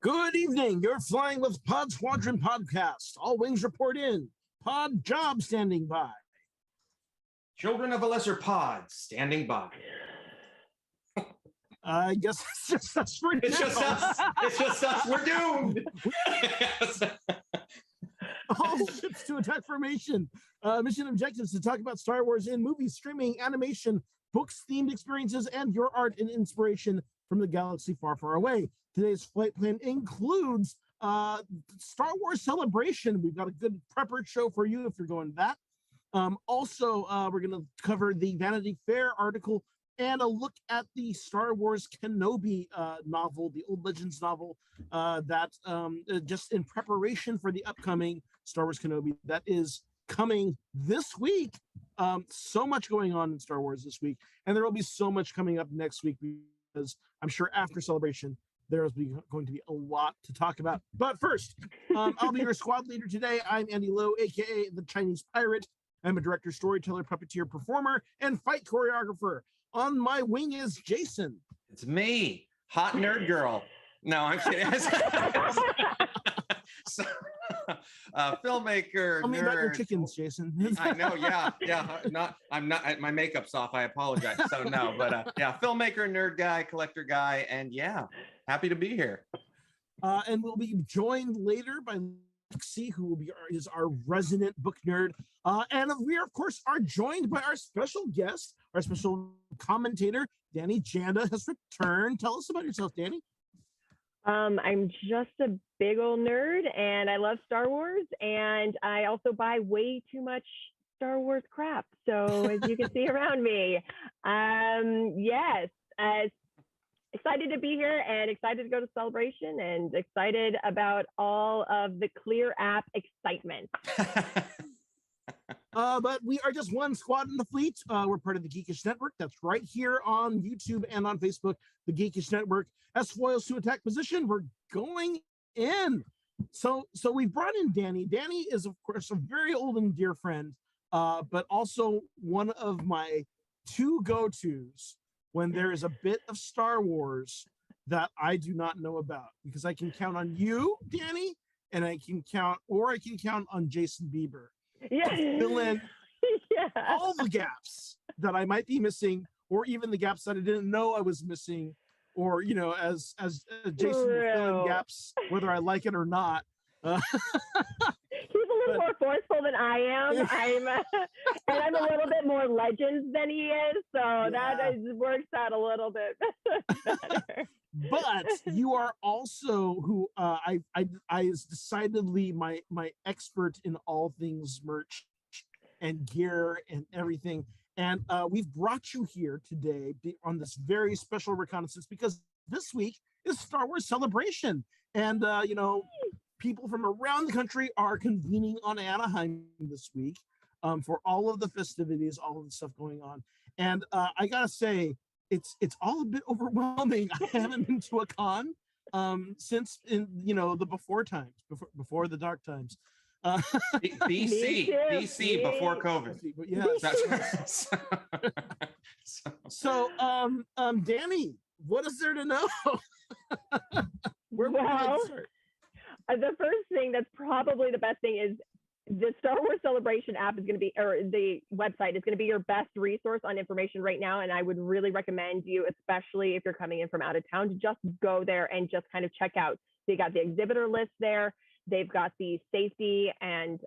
Good evening. You're flying with Pod Squadron podcast. All wings report in. Pod job standing by. Children of a lesser pod standing by. I guess it's just us for It's now. just us. It's just us. We're doomed. All ships to attack formation. Mission objectives to talk about Star Wars in movies, streaming, animation, books, themed experiences, and your art and inspiration from the galaxy far, far away. Today's flight plan includes Star Wars Celebration. We've got a good prepper show for you if you're going to that. Also, we're going to cover the Vanity Fair article and a look at the Star Wars Kenobi novel, the Old Legends novel, that just in preparation for the upcoming Star Wars Kenobi that is coming this week. So much going on in Star Wars this week, and there will be so much coming up next week because I'm sure after Celebration, there's going to be a lot to talk about. But first, I'll be your squad leader today. I'm Andy Lowe, aka the Chinese Pirate. I'm a director, storyteller, puppeteer, performer, and fight choreographer. On my wing is Jason. It's me, hot nerd girl. No, I'm kidding. So, filmmaker. Tell me nerd. about your chickens, Jason. I know, yeah. I'm not. My makeup's off. I apologize. So no, but yeah, filmmaker, nerd guy, collector guy, and yeah, happy to be here. And we'll be joined later by Lexi, who is our resident book nerd. And we are, of course, joined by our special guest, our special commentator, Dani. Janda has returned. Tell us about yourself, Dani. I'm just a big old nerd, and I love Star Wars, and I also buy way too much Star Wars crap. So as you can see around me, yes, excited to be here and excited to go to Celebration and excited about all of the Clear app excitement. But we are just one squad in the fleet. We're part of the Geekish Network. That's right here on YouTube and on Facebook, the Geekish Network. As foils to attack position, we're going in. So we've brought in Dani. Dani is, of course, a very old and dear friend, but also one of my two go-tos when there is a bit of Star Wars that I do not know about, because I can count on you, Dani, and I can count on Jason Bieber. Yeah. Fill in Yeah. all the gaps that I might be missing, or even the gaps that I didn't know I was missing, or as Jason will fill in gaps whether I like it or not. He's a little more forceful than I am. I'm a little bit more legends than he is, so that works out a little bit better. But you are also who I is decidedly my expert in all things merch and gear and everything. And we've brought you here today on this very special reconnaissance because this week is Star Wars Celebration, and people from around the country are convening on Anaheim this week for all of the festivities, all of the stuff going on. And I gotta say, it's all a bit overwhelming. I haven't been to a con since in the before times, before the dark times. BC before COVID. Yes. So Dani, what is there to know? Where would I start? The first thing that's probably the best thing is the Star Wars Celebration app is going to be, or the website is going to be your best resource on information right now. And I would really recommend you, especially if you're coming in from out of town, to just go there and just kind of check out. They got the exhibitor list there. They've got the safety and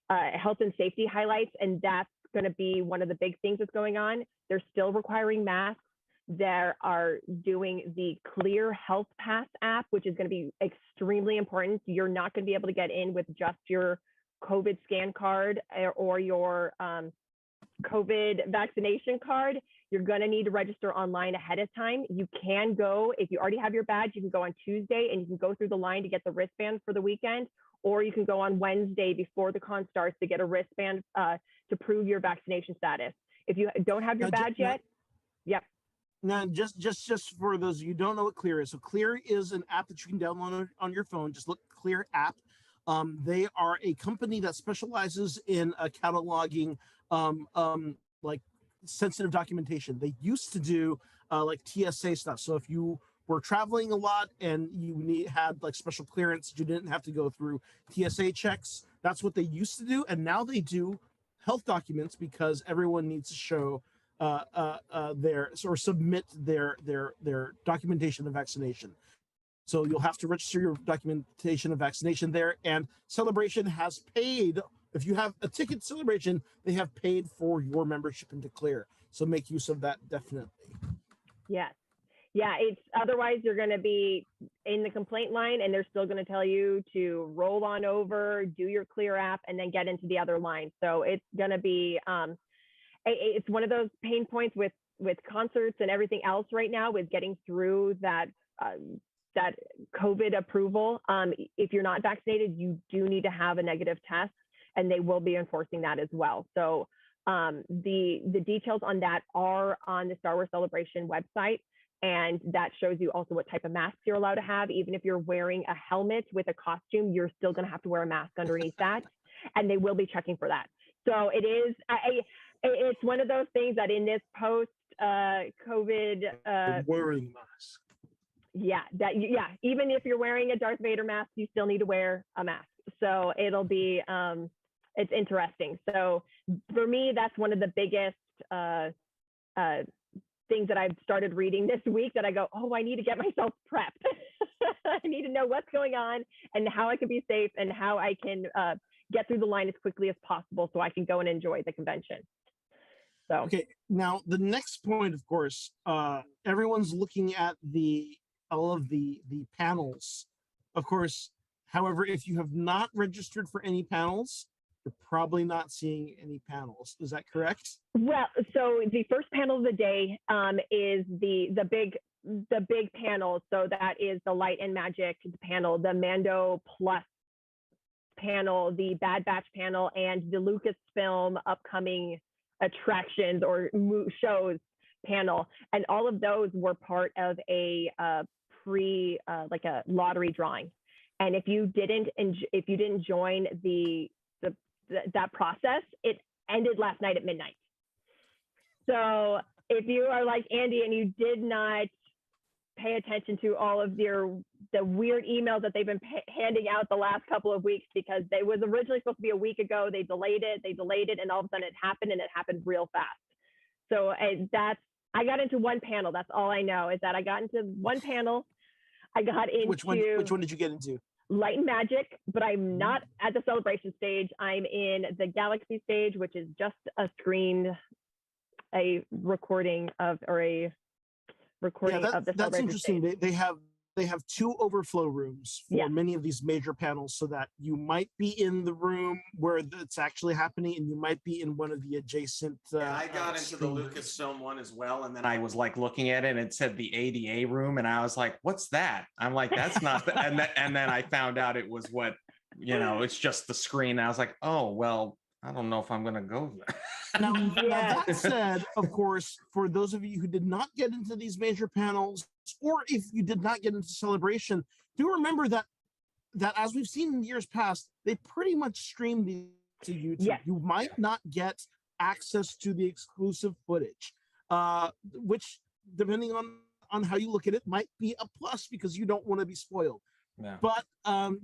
health and safety highlights. And that's going to be one of the big things that's going on. They're still requiring masks. They are doing the Clear Health Pass app, which is going to be extremely important. You're not going to be able to get in with just your COVID scan card or your COVID vaccination card. You're going to need to register online ahead of time. You can go, if you already have your badge, you can go on Tuesday and you can go through the line to get the wristband for the weekend, or you can go on Wednesday before the con starts to get a wristband to prove your vaccination status. If you don't have your badge yet, yep. Now, just for those of you who don't know what Clear is. So Clear is an app that you can download on your phone. Just look Clear app. They are a company that specializes in cataloging like sensitive documentation. They used to do like TSA stuff. So if you were traveling a lot and you had like special clearance, you didn't have to go through TSA checks. That's what they used to do, and now they do health documents because everyone needs to show their or submit their documentation of vaccination. So you'll have to register your documentation of vaccination there, and Celebration has paid. If you have a ticket to Celebration, they have paid for your membership into Clear. So make use of that, definitely. Yes. Yeah, it's otherwise you're going to be in the complaint line and they're still going to tell you to roll on over, do your Clear app, and then get into the other line. So it's going to be, it's one of those pain points with concerts and everything else right now with getting through that COVID approval. If you're not vaccinated, you do need to have a negative test, and they will be enforcing that as well. So the details on that are on the Star Wars Celebration website. And that shows you also what type of masks you're allowed to have. Even if you're wearing a helmet with a costume, you're still going to have to wear a mask underneath that. And they will be checking for that. So it is, it's one of those things that in this post-COVID... wearing masks. Yeah, even if you're wearing a Darth Vader mask, you still need to wear a mask. So it'll be, it's interesting. So for me, that's one of the biggest things that I've started reading this week that I go, oh, I need to get myself prepped. I need to know what's going on and how I can be safe and how I can get through the line as quickly as possible so I can go and enjoy the convention. So okay, now the next point, of course, everyone's looking at all of the panels. Of course, however, if you have not registered for any panels, you're probably not seeing any panels. Is that correct? Well, so the first panel of the day is the big panel. So that is the Light and Magic panel, the Mando Plus panel, the Bad Batch panel, and the Lucasfilm upcoming attractions or shows panel. And all of those were part of a like a lottery drawing. And if you didn't join that process, it ended last night at midnight. So if you are like Andy and you did not pay attention to all of the weird emails that they've been handing out the last couple of weeks, because they was originally supposed to be a week ago, they delayed it, and all of a sudden it happened, and it happened real fast. So I got into one panel. That's all I know, is that I got into one panel. I got into which one did you get into? Light and Magic, but I'm not at the Celebration stage. I'm in the Galaxy stage, which is just a recording of the Celebration. That's interesting. Stage. They have two overflow rooms for many of these major panels, so that you might be in the room where it's actually happening, and you might be in one of the adjacent. I got into the Lucasfilm one as well, and then I was like looking at it, and it said the ADA room, and I was like, "What's that?" I'm like, "That's not." And then I found out it was it's just the screen. I was like, "Oh well, I don't know if I'm going to go there." Now, that said, of course, for those of you who did not get into these major panels, or if you did not get into Celebration, do remember that as we've seen in years past, they pretty much stream these to YouTube. Yes. You might not get access to the exclusive footage, which, depending on how you look at it, might be a plus because you don't want to be spoiled. Yeah. But, I'm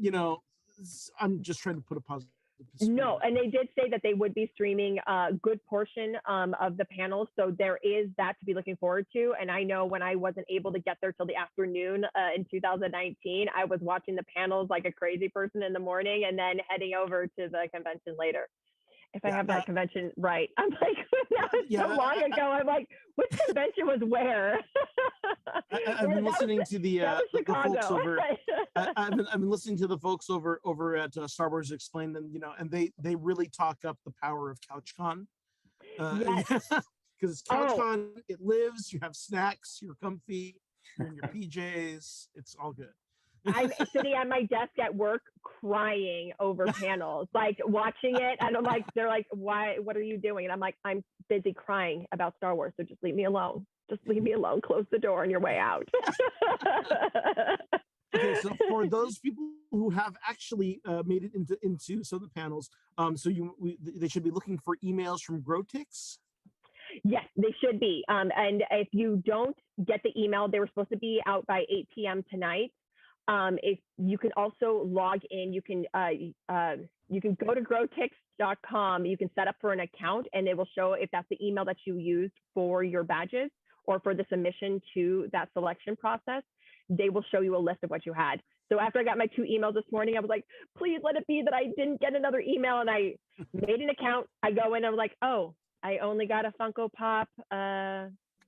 just trying to put a positive. No, and they did say that they would be streaming a good portion of the panels. So there is that to be looking forward to. And I know when I wasn't able to get there till the afternoon in 2019, I was watching the panels like a crazy person in the morning and then heading over to the convention later. If I have that convention right. I'm like, that was so long ago. I'm like, which convention was where? I've been listening to the folks over. I've been listening to the folks over at Star Wars Explained, and they really talk up the power of CouchCon. Because it's CouchCon, it lives. You have snacks. You're comfy. You're in your PJs. It's all good. I'm sitting at my desk at work crying over panels, like watching it. And I'm like, they're like, why, what are you doing? And I'm like, I'm busy crying about Star Wars. So just leave me alone. Just leave me alone. Close the door on your way out. Okay, so for those people who have actually made it into some of the panels, they should be looking for emails from Grotix. Yes, they should be. And if you don't get the email, they were supposed to be out by 8 p.m. tonight. If you can also log in, you can go to growtix.com. You can set up for an account, and it will show if that's the email that you used for your badges or for the submission to that selection process. They will show you a list of what you had. So after I got my 2 emails this morning, I was like, please let it be that I didn't get another email. And I made an account. I go in, I was like, oh, I only got a Funko Pop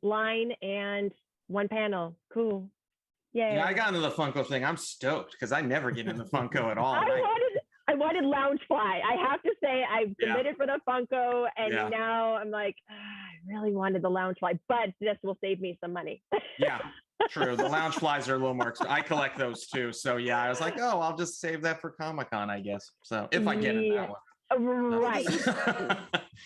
line and 1 panel. Cool. Yay. Yeah, I got into the Funko thing. I'm stoked because I never get into Funko at all. I wanted Loungefly. I have to say, I've submitted for the Funko, and now I'm like, I really wanted the Loungefly, but this will save me some money. Yeah, true. The Loungeflies are a little more expensive. I collect those too. So yeah, I was like, oh, I'll just save that for Comic-Con, I guess. So if I get it that one. Right.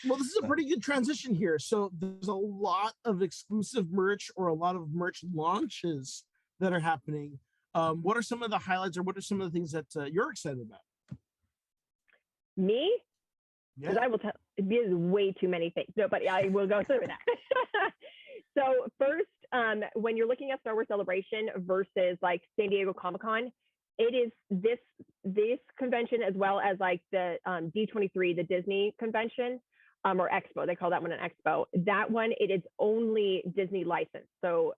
Well, this is a pretty good transition here. So there's a lot of exclusive merch or a lot of merch launches that are happening. What are some of the highlights, or what are some of the things that you're excited about? Me? Because I will tell, there's way too many things. No, but I will go through that. So first, when you're looking at Star Wars Celebration versus like San Diego Comic-Con, it is this convention as well as like the D23, the Disney convention, or expo. They call that one an expo. That one, it is only Disney licensed. So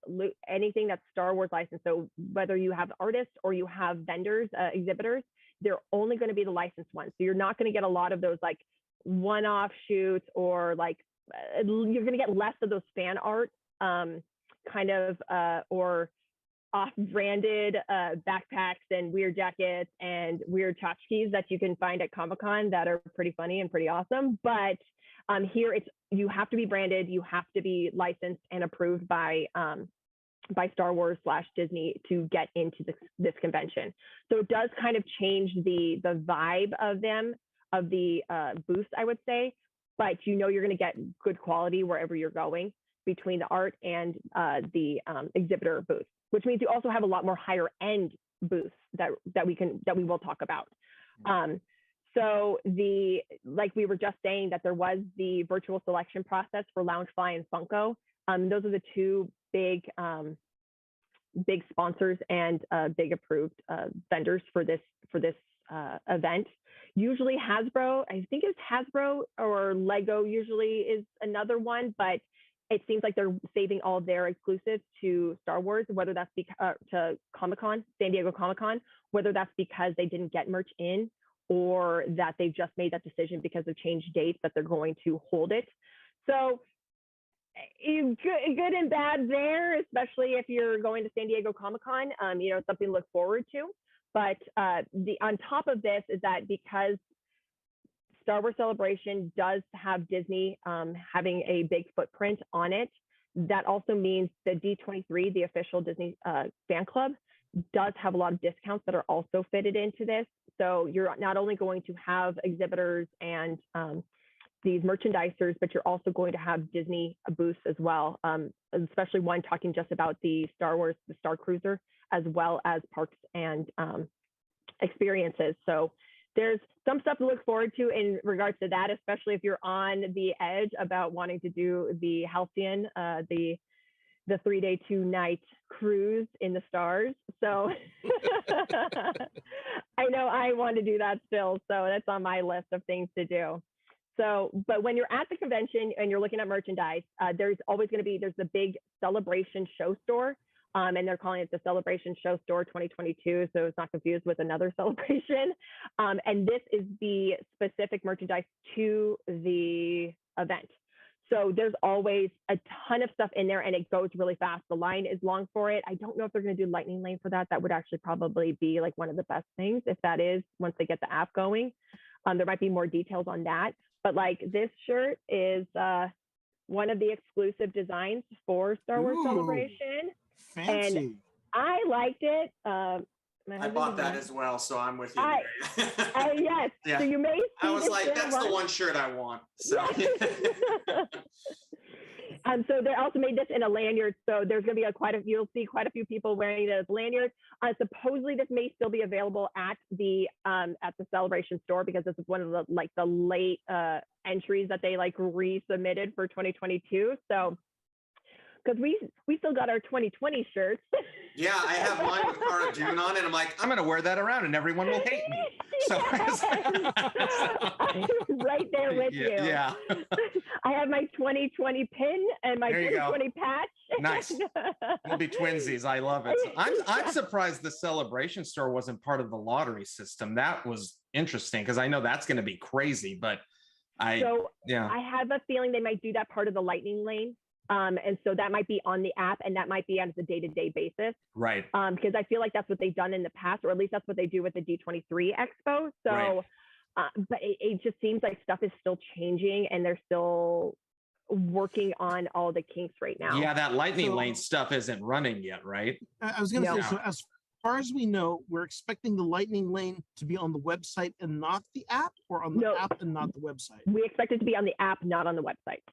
anything that's Star Wars licensed. So whether you have artists or you have vendors, exhibitors, they're only going to be the licensed ones. So you're not going to get a lot of those like one-off shoots, or like you're going to get less of those fan art kind of or off-branded backpacks and weird jackets and weird tchotchkes that you can find at Comic-Con that are pretty funny and pretty awesome. But here you have to be branded, you have to be licensed and approved by Star Wars / Disney to get into this convention. So it does kind of change the vibe of the booths, I would say, but you're going to get good quality wherever you're going between the art and the exhibitor booth, which means you also have a lot more higher end booths that we will talk about. So like we were just saying, that there was the virtual selection process for Loungefly and Funko. Those are the 2 big sponsors and big approved vendors for this event. Usually Hasbro, I think it's Hasbro, or Lego usually is another one, but it seems like they're saving all of their exclusives to Star Wars, whether that's to Comic-Con, San Diego Comic-Con, whether that's because they didn't get merch in, or that they've just made that decision because of changed dates that they're going to hold it. So good and bad there, especially if you're going to San Diego Comic-Con, something to look forward to. But on top of this is that because Star Wars Celebration does have Disney having a big footprint on it, that also means the D23, the official Disney fan club, does have a lot of discounts that are also fitted into this. So you're not only going to have exhibitors and these merchandisers, but you're also going to have Disney booths as well, especially one talking just about the Star Wars, the Star Cruiser, as well as parks and experiences. So there's some stuff to look forward to in regards to that, especially if you're on the edge about wanting to do the Halcyon, the 3-day 2-night cruise in the stars. So I know I want to do that still. So that's on my list of things to do. So, but when you're at the convention and you're looking at merchandise, there's always going to be, there's the big Celebration Show Store. And they're calling it the Celebration Show Store 2022. So it's not confused with another celebration. And this is the specific merchandise to the event. So there's always a ton of stuff in there, and it goes really fast. The line is long for it. I don't know if they're going to do lightning lane for that. That would actually probably be like one of the best things, if that is, once they get the app going. There might be more details on that. But like this shirt is one of the exclusive designs for Star Wars Celebration. Fancy. And I liked it. I bought that as well, so I'm with you. Yes. Yeah. So you may see I was like, that's the one shirt I want. So So they also made this in a lanyard. So there's going to be you'll see quite a few people wearing it as lanyards. Supposedly this may still be available at the Celebration store, because this is one of the late entries that they resubmitted for 2022. So because we still got our 2020 shirts. Yeah, I have mine with Cara Dune on it. I'm like, I'm gonna wear that around and everyone will hate me. So I'm right there with you. Yeah. I have my 2020 pin and my 2020 patch. Nice. We'll be twinsies. I love it. So I'm surprised the Celebration store wasn't part of the lottery system. That was interesting, because I know that's going to be crazy, but I have a feeling they might do that part of the Lightning Lane. And so that might be on the app, and that might be on a day-to-day basis. Right. Because I feel like that's what they've done in the past, or at least that's what they do with the D23 Expo. So, right. But it just seems like stuff is still changing, and they're still working on all the kinks right now. Yeah, that Lightning Lane stuff isn't running yet, right? I was going to say, so as far as we know, we're expecting the Lightning Lane to be on the website and not the app, or on the app and not the website? We expect it to be on the app, not on the website.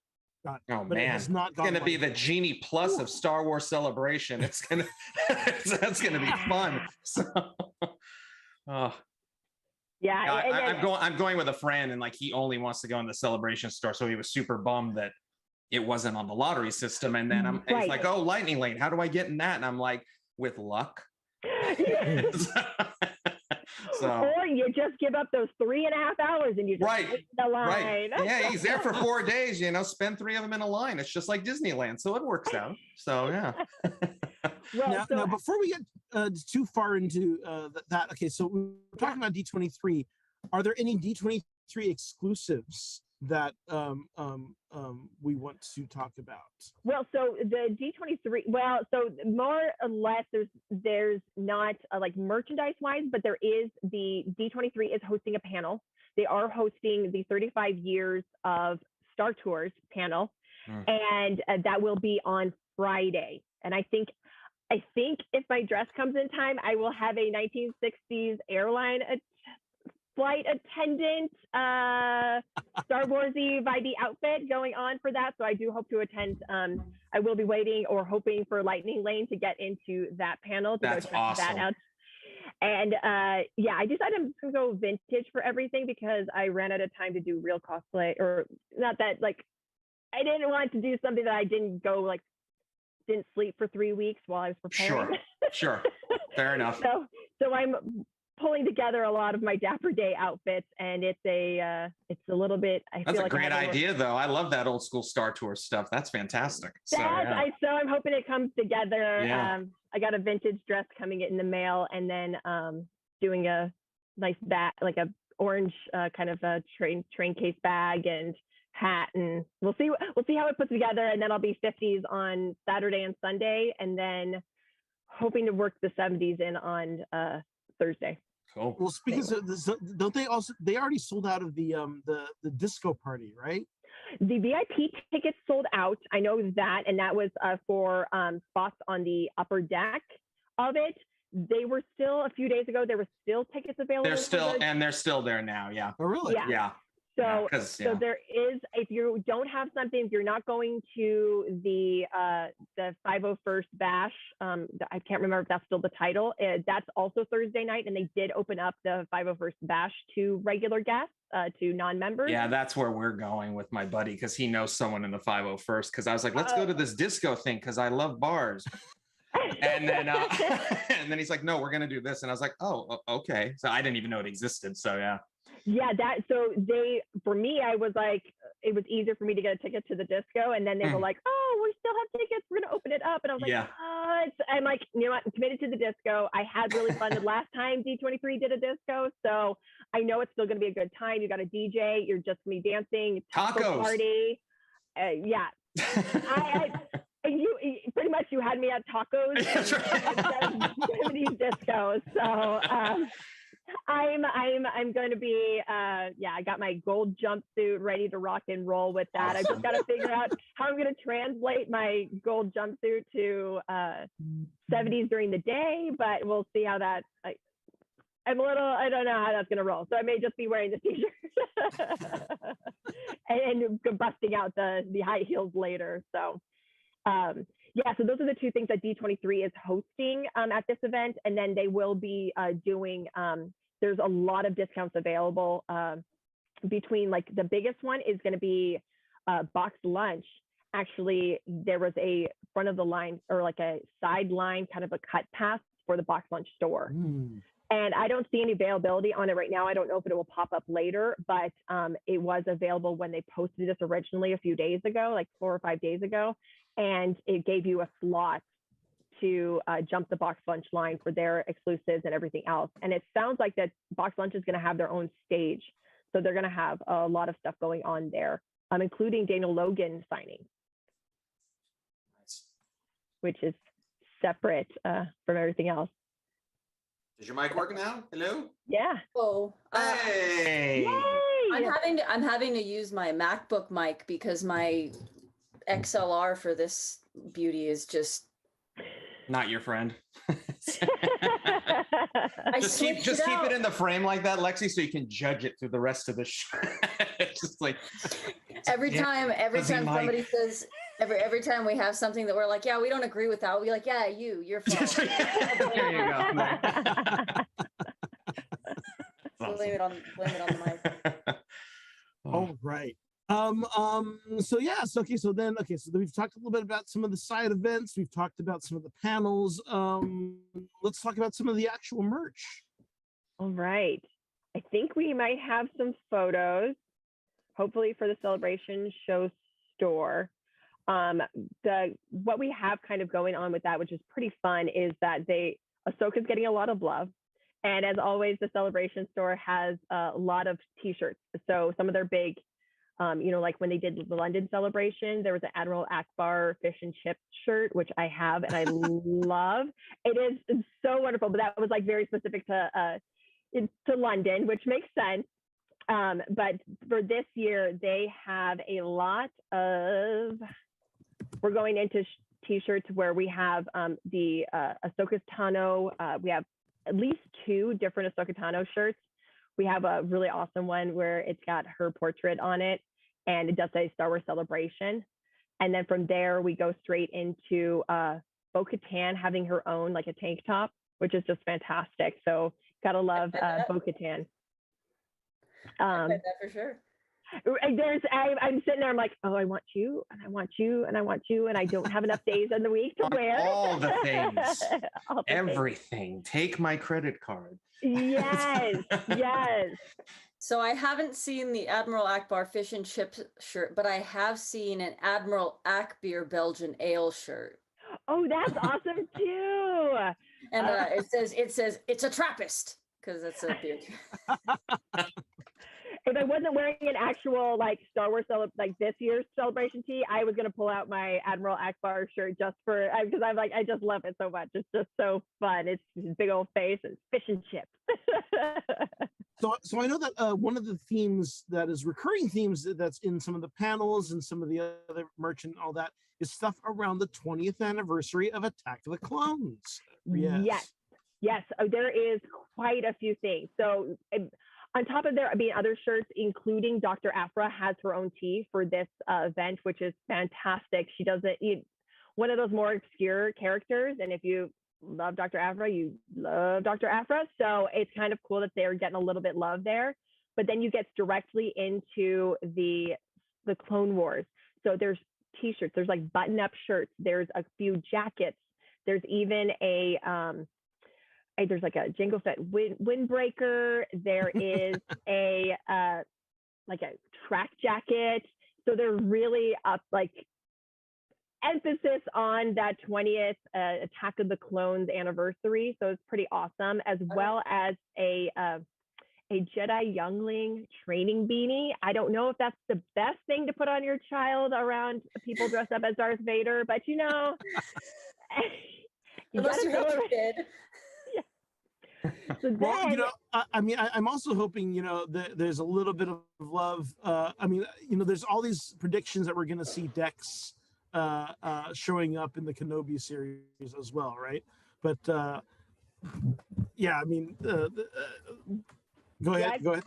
Oh man, it's going to be the Genie Plus of Star Wars Celebration. It's going to that's going to be fun. So, I'm going with a friend, and he only wants to go in the Celebration store, so he was super bummed that it wasn't on the lottery system. And then he's like, "Oh, Lightning Lane, how do I get in that?" And I'm like, "With luck." So, or you just give up those 3.5 hours and you just wait the line. Right. Yeah, he's there for 4 days, spend 3 of them in a line. It's just like Disneyland. So it works out. So, yeah. Now, before we get too far into that, okay, so we're talking about D23. Are there any D23 exclusives that we want to talk about? Well, so the D23, so more or less there's not merchandise wise, but there is the D23 is hosting a panel. They are hosting the 35 years of Star Tours panel, and that will be on Friday. And I think if my dress comes in time, I will have a 1960s airline flight attendant, Star Warsy vibey outfit going on for that. So I do hope to attend. I will be waiting or hoping for Lightning Lane to get into that panel to go check that out. And I decided I'm going to go vintage for everything, because I ran out of time to do real cosplay, or not that I didn't want to do something that I didn't sleep for 3 weeks while I was preparing. Sure. Fair enough. So I'm pulling together a lot of my Dapper Day outfits, and it's a little bit. That's a great idea, though. I love that old school Star Tours stuff. That's fantastic. So I'm hoping it comes together. Yeah. I got a vintage dress coming in the mail, and then doing a nice bag, like a orange kind of a train case bag and hat, and we'll see how it puts together. And then I'll be 50s on Saturday and Sunday, and then hoping to work the 70s in on Thursday. Cool. Well, speaking of this, don't they already sold out of the disco party, right? The VIP tickets sold out. I know that, and that was for spots on the upper deck of it. They were still, a few days ago, there were still tickets available. They're still there now. Yeah. Oh, really? Yeah. So there is, if you don't have something, if you're not going to the 501st Bash, I can't remember if that's still the title. That's also Thursday night, and they did open up the 501st Bash to regular guests, to non-members. Yeah, that's where we're going with my buddy, because he knows someone in the 501st. Because I was like, let's go to this disco thing, because I love bars. And then and then he's like, no, we're gonna do this, and I was like, oh, okay. So I didn't even know it existed. So yeah. Yeah, for me, I was like, it was easier for me to get a ticket to the disco, and then they were like, oh, we still have tickets, we're gonna open it up, and I was like, I'm like, you know what, I'm committed to the disco. I had really fun the last time D23 did a disco, so I know it's still gonna be a good time. You got a DJ, you're just gonna be dancing, tacos party, yeah. You pretty much, you had me at tacos and 70s disco, so. I'm going to be I got my gold jumpsuit ready to rock and roll with that. I just got to figure out how I'm going to translate my gold jumpsuit to 70s during the day, but we'll see how that I don't know how that's going to roll. So I may just be wearing the t-shirt and busting out the high heels later. So, yeah, so those are the two things that D23 is hosting at this event. And then they will be doing, there's a lot of discounts available between, like, the biggest one is going to be boxed lunch. Actually, there was a front of the line, or like a side line, kind of a cut pass for the boxed lunch store. And I don't see any availability on it right now. I don't know if it will pop up later, but it was available when they posted this originally a few days ago, like 4 or 5 days ago. And it gave you a slot to jump the box lunch line for their exclusives and everything else. And it sounds like that box lunch is going to have their own stage. So they're going to have a lot of stuff going on there, including Daniel Logan signing, which is separate from everything else. Is your mic working now? Hello? Yeah. Oh, Hey. Yay! I'm having to use my MacBook mic because my XLR for this beauty is just Not your friend. I Just keep it in the frame like that, Lexi, so you can judge it through the rest of the show. It's just like every time somebody says every time we have something that we're like, yeah, we don't agree with that, we're like, yeah, your fault. There you go. Blame it on the mic. All right. So then we've talked a little bit about some of the side events. We've talked about some of the panels. Let's talk about some of the actual merch. All right. I think we might have some photos, hopefully, for the Celebration Show store. What we have kind of going on with that, which is pretty fun, is that Ahsoka's getting a lot of love. And as always, the Celebration store has a lot of t-shirts. So some of their big, like when they did the London Celebration, there was an Admiral Akbar fish and chips shirt, which I have and I love. It's so wonderful, but that was like very specific to London, which makes sense. But for this year, they have a lot of, we're going into t-shirts where we have the Ahsoka Tano. We have at least 2 different Ahsoka Tano shirts. We have a really awesome one where it's got her portrait on it, and it does say Star Wars Celebration. And then from there, we go straight into Bo-Katan having her own, like, a tank top, which is just fantastic. So gotta love Bo-Katan. I bet that for sure. I'm sitting there, I'm like, oh, I want you, and I want you, and I want you, and I don't have enough days in the week to wear all the things. All the Everything. Take my credit card. Yes. So I haven't seen the Admiral Akbar fish and chips shirt, but I have seen an Admiral Akbar Belgian ale shirt. Oh, that's awesome too. And it says it's a Trappist, because that's a beer. If I wasn't wearing an actual, like, Star Wars like this year's Celebration tee, I was gonna pull out my Admiral Akbar shirt just for, because I'm like, I just love it so much. It's just so fun. It's his big old face and fish and chips. So I know that one of the themes that is recurring themes that's in some of the panels and some of the other merch and all that is stuff around the 20th anniversary of Attack of the Clones. Yes. Oh, there is quite a few things. So on top of there being other shirts, including Dr. Aphra has her own tee for this event, which is fantastic. She does one of those more obscure characters, and if you love Dr. Aphra, you love Dr. Aphra. So it's kind of cool that they're getting a little bit love there. But then you get directly into the Clone Wars. So there's t-shirts, there's like button-up shirts, there's a few jackets, there's even there's like a Jango Fett windbreaker. There is like a track jacket. So they're really up, like, emphasis on that 20th Attack of the Clones anniversary. So it's pretty awesome, as well as a Jedi Youngling training beanie. I don't know if that's the best thing to put on your child around people dressed up as Darth Vader, but you Unless you hate your kid. So well, I'm also hoping, there's a little bit of love. There's all these predictions that we're going to see Dex showing up in the Kenobi series as well, right? But Yeah, I mean, go ahead. Yes. Go ahead.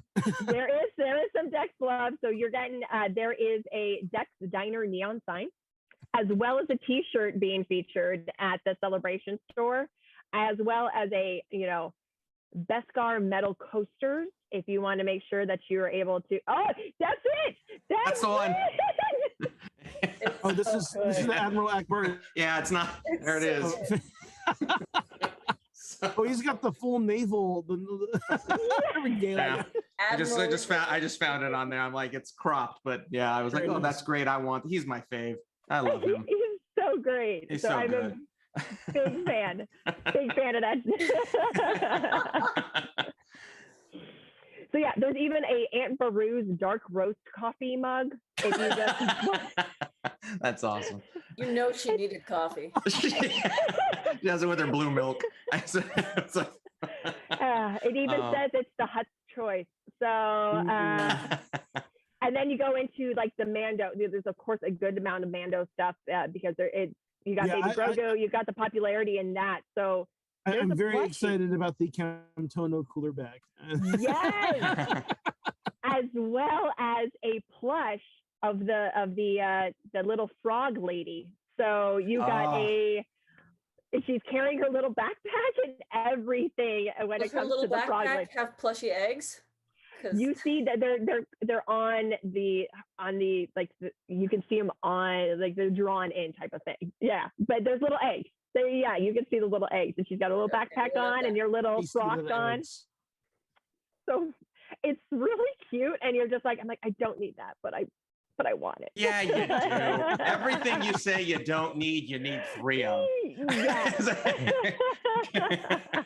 there is some Dex love. So you're getting there is a Dex Diner neon sign, as well as a T-shirt being featured at the Celebration store, as well as a Beskar metal coasters. If you want to make sure that you are able to. Oh, that's it. That's the one. Oh, this is the Admiral Akbar. Yeah, it's not. There it is. Oh, he's got the full naval. Yeah. I just found it on there. I'm like, it's cropped, but yeah, I was like, oh, that's great. He's my fave. I love him. He's so great. He's so I'm good. a big fan of that. So yeah, there's even a Aunt Baru's dark roast coffee mug. If you just That's awesome. You know she needed coffee. She does it with her blue milk. it even says it's the Hutt's choice. So and then you go into like the Mando. There's of course a good amount of Mando stuff because you got Baby Grogu, you've got the popularity in that. So I'm very excited about the Cantono cooler bag. Yes, as well as a plush of the little frog lady. So you got she's carrying her little backpack and everything when it comes to the frog lady. Have plushy eggs. You see that they're on the you can see them on like they're drawn in type of thing. Yeah, but there's little eggs. There, yeah, you can see the little eggs, and she's got a little backpack on, and your little frock on. So it's really cute, and you're just like, I'm like, I don't need that, but I want it. Yeah, you do. Everything you say you don't need, you need 3 of. Yes.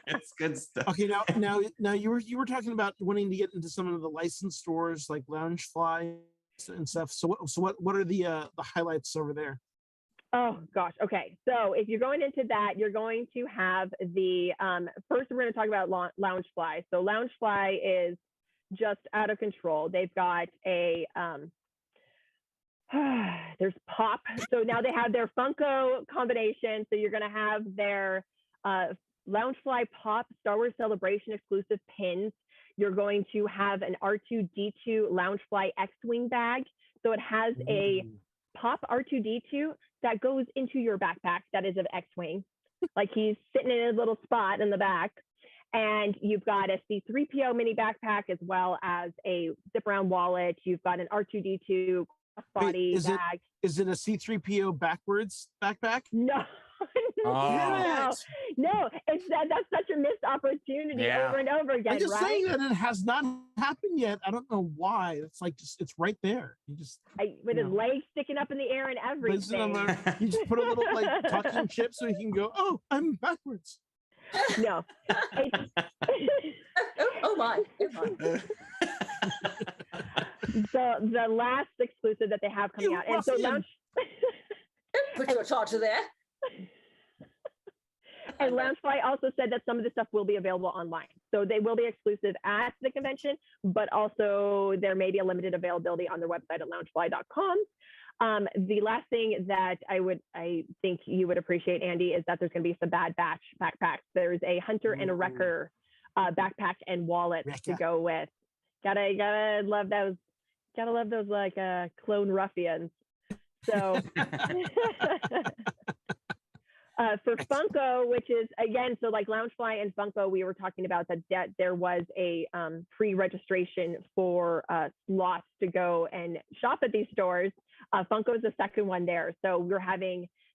It's good stuff. Okay, now you were talking about wanting to get into some of the licensed stores like Loungefly and stuff. So what are the highlights over there? Oh gosh. Okay. So if you're going into that, you're going to have the first we're going to talk about Loungefly. So Loungefly is just out of control. They've got a there's Pop. So now they have their Funko combination. So you're going to have their Loungefly Pop Star Wars Celebration exclusive pins. You're going to have an R2-D2 Loungefly X-Wing bag. So it has a Pop R2-D2 that goes into your backpack that is of X-Wing. Like he's sitting in a little spot in the back. And you've got a C-3PO mini backpack as well as a zip around wallet. You've got an R2-D2 body bag. Is it a C-3PO backwards backpack? No. No, it's that's such a missed opportunity over and over again. I'm just saying that it has not happened yet. I don't know why. It's like it's right there. You just with his legs sticking up in the air and everything. You just put a little like talking chip so he can go, oh, I'm backwards. No. Oh my. The last exclusive that they have coming out, and so Lounge. Put your charger there. And Loungefly also said that some of the stuff will be available online. So they will be exclusive at the convention, but also there may be a limited availability on their website at loungefly.com. The last thing that I think you would appreciate, Andy, is that there's going to be some Bad Batch backpacks. There's a Hunter and a Wrecker backpack and wallet to go with. Gotta love those. Gotta love those like clone ruffians. So for Funko, which is again, so like Loungefly and Funko, we were talking about that there was a pre-registration for slots to go and shop at these stores. Funko is the second one there. So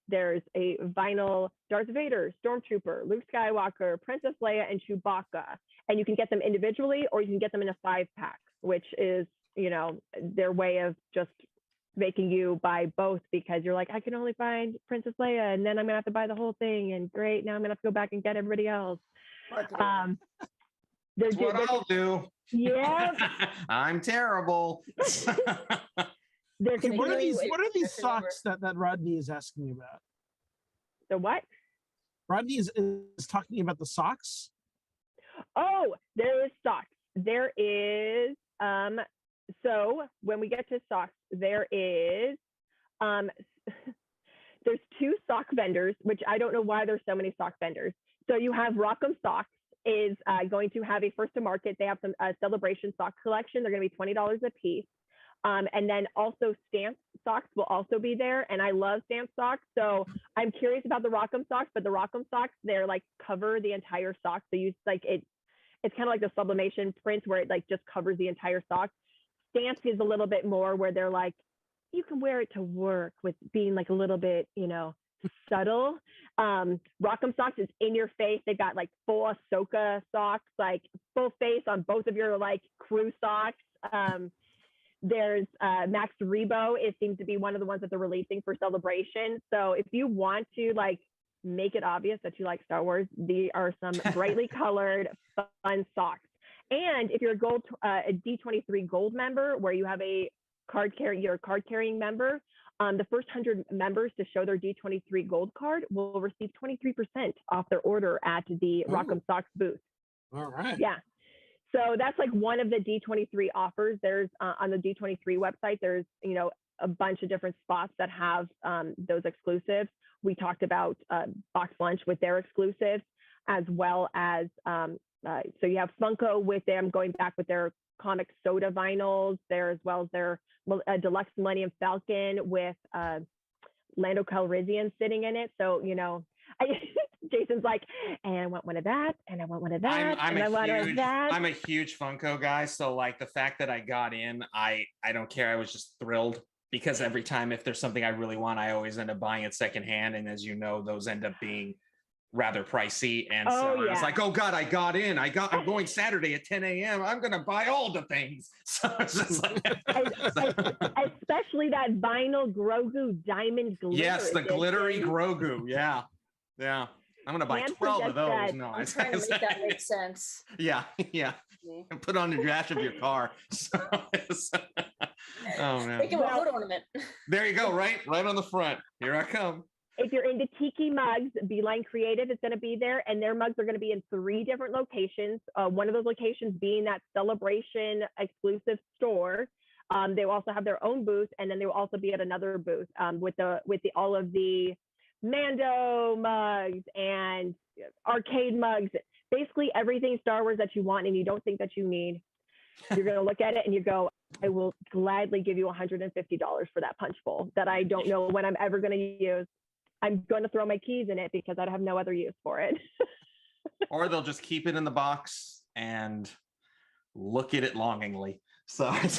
there's a vinyl Darth Vader, Stormtrooper, Luke Skywalker, Princess Leia, and Chewbacca. And you can get them individually or you can get them in a 5-pack, which is, their way of just making you buy both because you're like, I can only find Princess Leia and then I'm gonna have to buy the whole thing. And great, now I'm gonna have to go back and get everybody else. That's what I'll do. Yeah. I'm terrible. What are these socks that Rodney is asking you about? The what? Rodney is talking about the socks. Oh, there is socks. There is so when we get to socks, there is there's 2 sock vendors, which I don't know why there's so many sock vendors. So you have Rock'em Socks, is going to have a first to market. They have some celebration sock collection. They're going to be $20 a piece. And then also stamped socks will also be there. And I love stamped socks. So I'm curious about the Rock'em socks, but the Rock'em socks, they're like cover the entire sock. So you like it's kind of like the sublimation print where it like just covers the entire sock. Stamped is a little bit more where they're like, you can wear it to work with being like a little bit, subtle. Rock'em socks is in your face. They've got like full Ahsoka socks, like full face on both of your like crew socks. There's Max Rebo. It seems to be one of the ones that they're releasing for Celebration. So if you want to like make it obvious that you like Star Wars, these are some brightly colored fun socks. And if you're a D23 Gold member, where you have you're a card carrying member, the first 100 members to show their D23 Gold card will receive 23% off their order at the Rock'em Socks booth. All right. Yeah. So that's like one of the D23 offers. There's on the D23 website, there's, a bunch of different spots that have those exclusives. We talked about Box Lunch with their exclusives, as well as, so you have Funko with them going back with their comic soda vinyls there, as well as their deluxe Millennium Falcon with Lando Calrissian sitting in it. So, Jason's like, and I want one of that, and I want one of that, I'm a huge Funko guy. So like the fact that I got in, I don't care. I was just thrilled because every time if there's something I really want, I always end up buying it secondhand. And as you know, those end up being rather pricey. And so I was like, oh God, I got in. I'm going Saturday at 10 a.m. I'm going to buy all the things. So it's just like, especially that vinyl Grogu diamond glitter. Yes, the glittery Grogu. Yeah. Yeah. I'm going to buy 12 of those. That. No, I'm trying to make that make sense. Yeah. Yeah. And put on the dash of your car. So, oh man. Make it a hood ornament. There you go. Right on the front. Here I come. If you're into tiki mugs, Beeline Creative is going to be there, and their mugs are going to be in 3 different locations. One of those locations being that Celebration exclusive store. They will also have their own booth, and then they will also be at another booth with all of the Mando mugs and arcade mugs. Basically everything Star Wars that you want and you don't think that you need. You're going to look at it and you go, I will gladly give you $150 for that punch bowl that I don't know when I'm ever going to use. I'm going to throw my keys in it because I have no other use for it. Or they'll just keep it in the box and look at it longingly. So and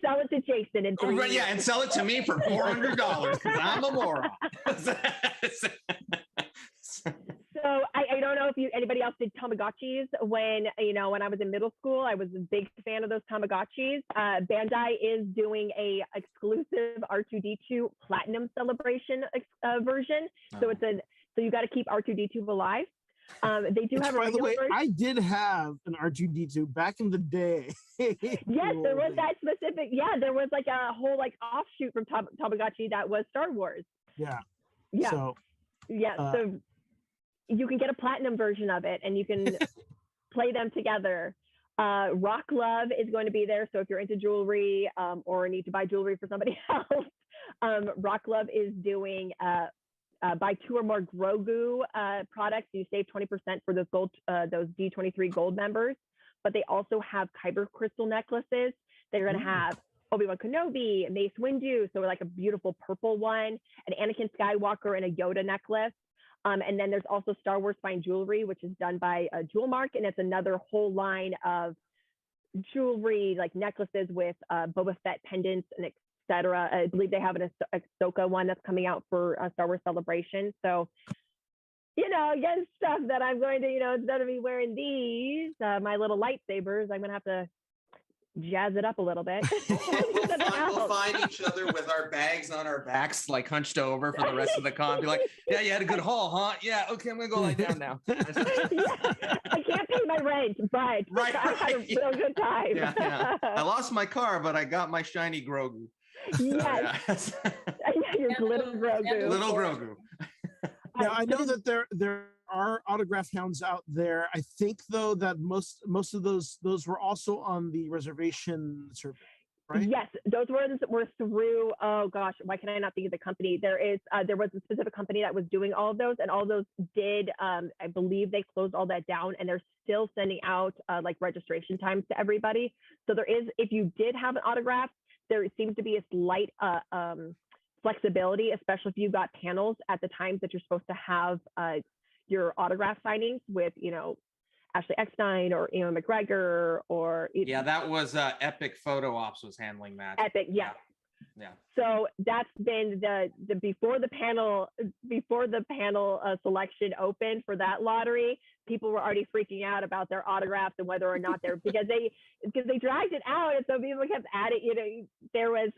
sell it to Jason and and sell it to me for $400 because I'm a moron. So I don't know if anybody else did Tamagotchis when I was in middle school. I was a big fan of those Tamagotchis. Bandai is doing a exclusive R2-D2 Platinum Celebration version. So so you got to keep R2-D2 alive. They do have. By the way, I did have an R2-D2 back in the day. Yes, there was that specific. Yeah, there was like a whole like offshoot from Tamagotchi that was Star Wars. Yeah. Yeah. So, so you can get a platinum version of it, and you can play them together. Rock Love is going to be there. So if you're into jewelry or need to buy jewelry for somebody else, Rock Love is doing. Buy 2 or more Grogu products, you save 20% for those D23 Gold members. But they also have Kyber crystal necklaces. They're going to have Obi-Wan Kenobi, Mace Windu, so like a beautiful purple one, an Anakin Skywalker, and a Yoda necklace. And then there's also Star Wars fine jewelry, which is done by Jewel Mark, and it's another whole line of jewelry, like necklaces with Boba Fett pendants and etc. I believe they have an Ahsoka one that's coming out for Star Wars Celebration. So, again, stuff that I'm going to, instead of me wearing these, my little lightsabers, I'm going to have to jazz it up a little bit. We'll find each other with our bags on our backs, like hunched over for the rest of the con. Be like, yeah, you had a good haul, huh? Yeah, okay, I'm going to go lie down now. I can't pay my rent, but I had a real good time. Yeah. I lost my car, but I got my shiny Grogu. Yes. Your little Grogu. Little Grogu. Now I know that there are autograph hounds out there. I think though that most of those were also on the reservation survey. right? Yes, those were through. Oh gosh, why can I not think of the company? There was a specific company that was doing all of those, and all of those did. I believe they closed all that down, and they're still sending out like registration times to everybody. So there is, if you did have an autograph, there seems to be a slight flexibility, especially if you got panels at the times that you're supposed to have your autograph signings with, Ashley Eckstein or Ewan McGregor or that was Epic Photo Ops was handling that. Epic, yes. Yeah. So that's been the before the panel selection opened for that lottery. People were already freaking out about their autographs and whether or not they're because they dragged it out, and so people kept adding. There was,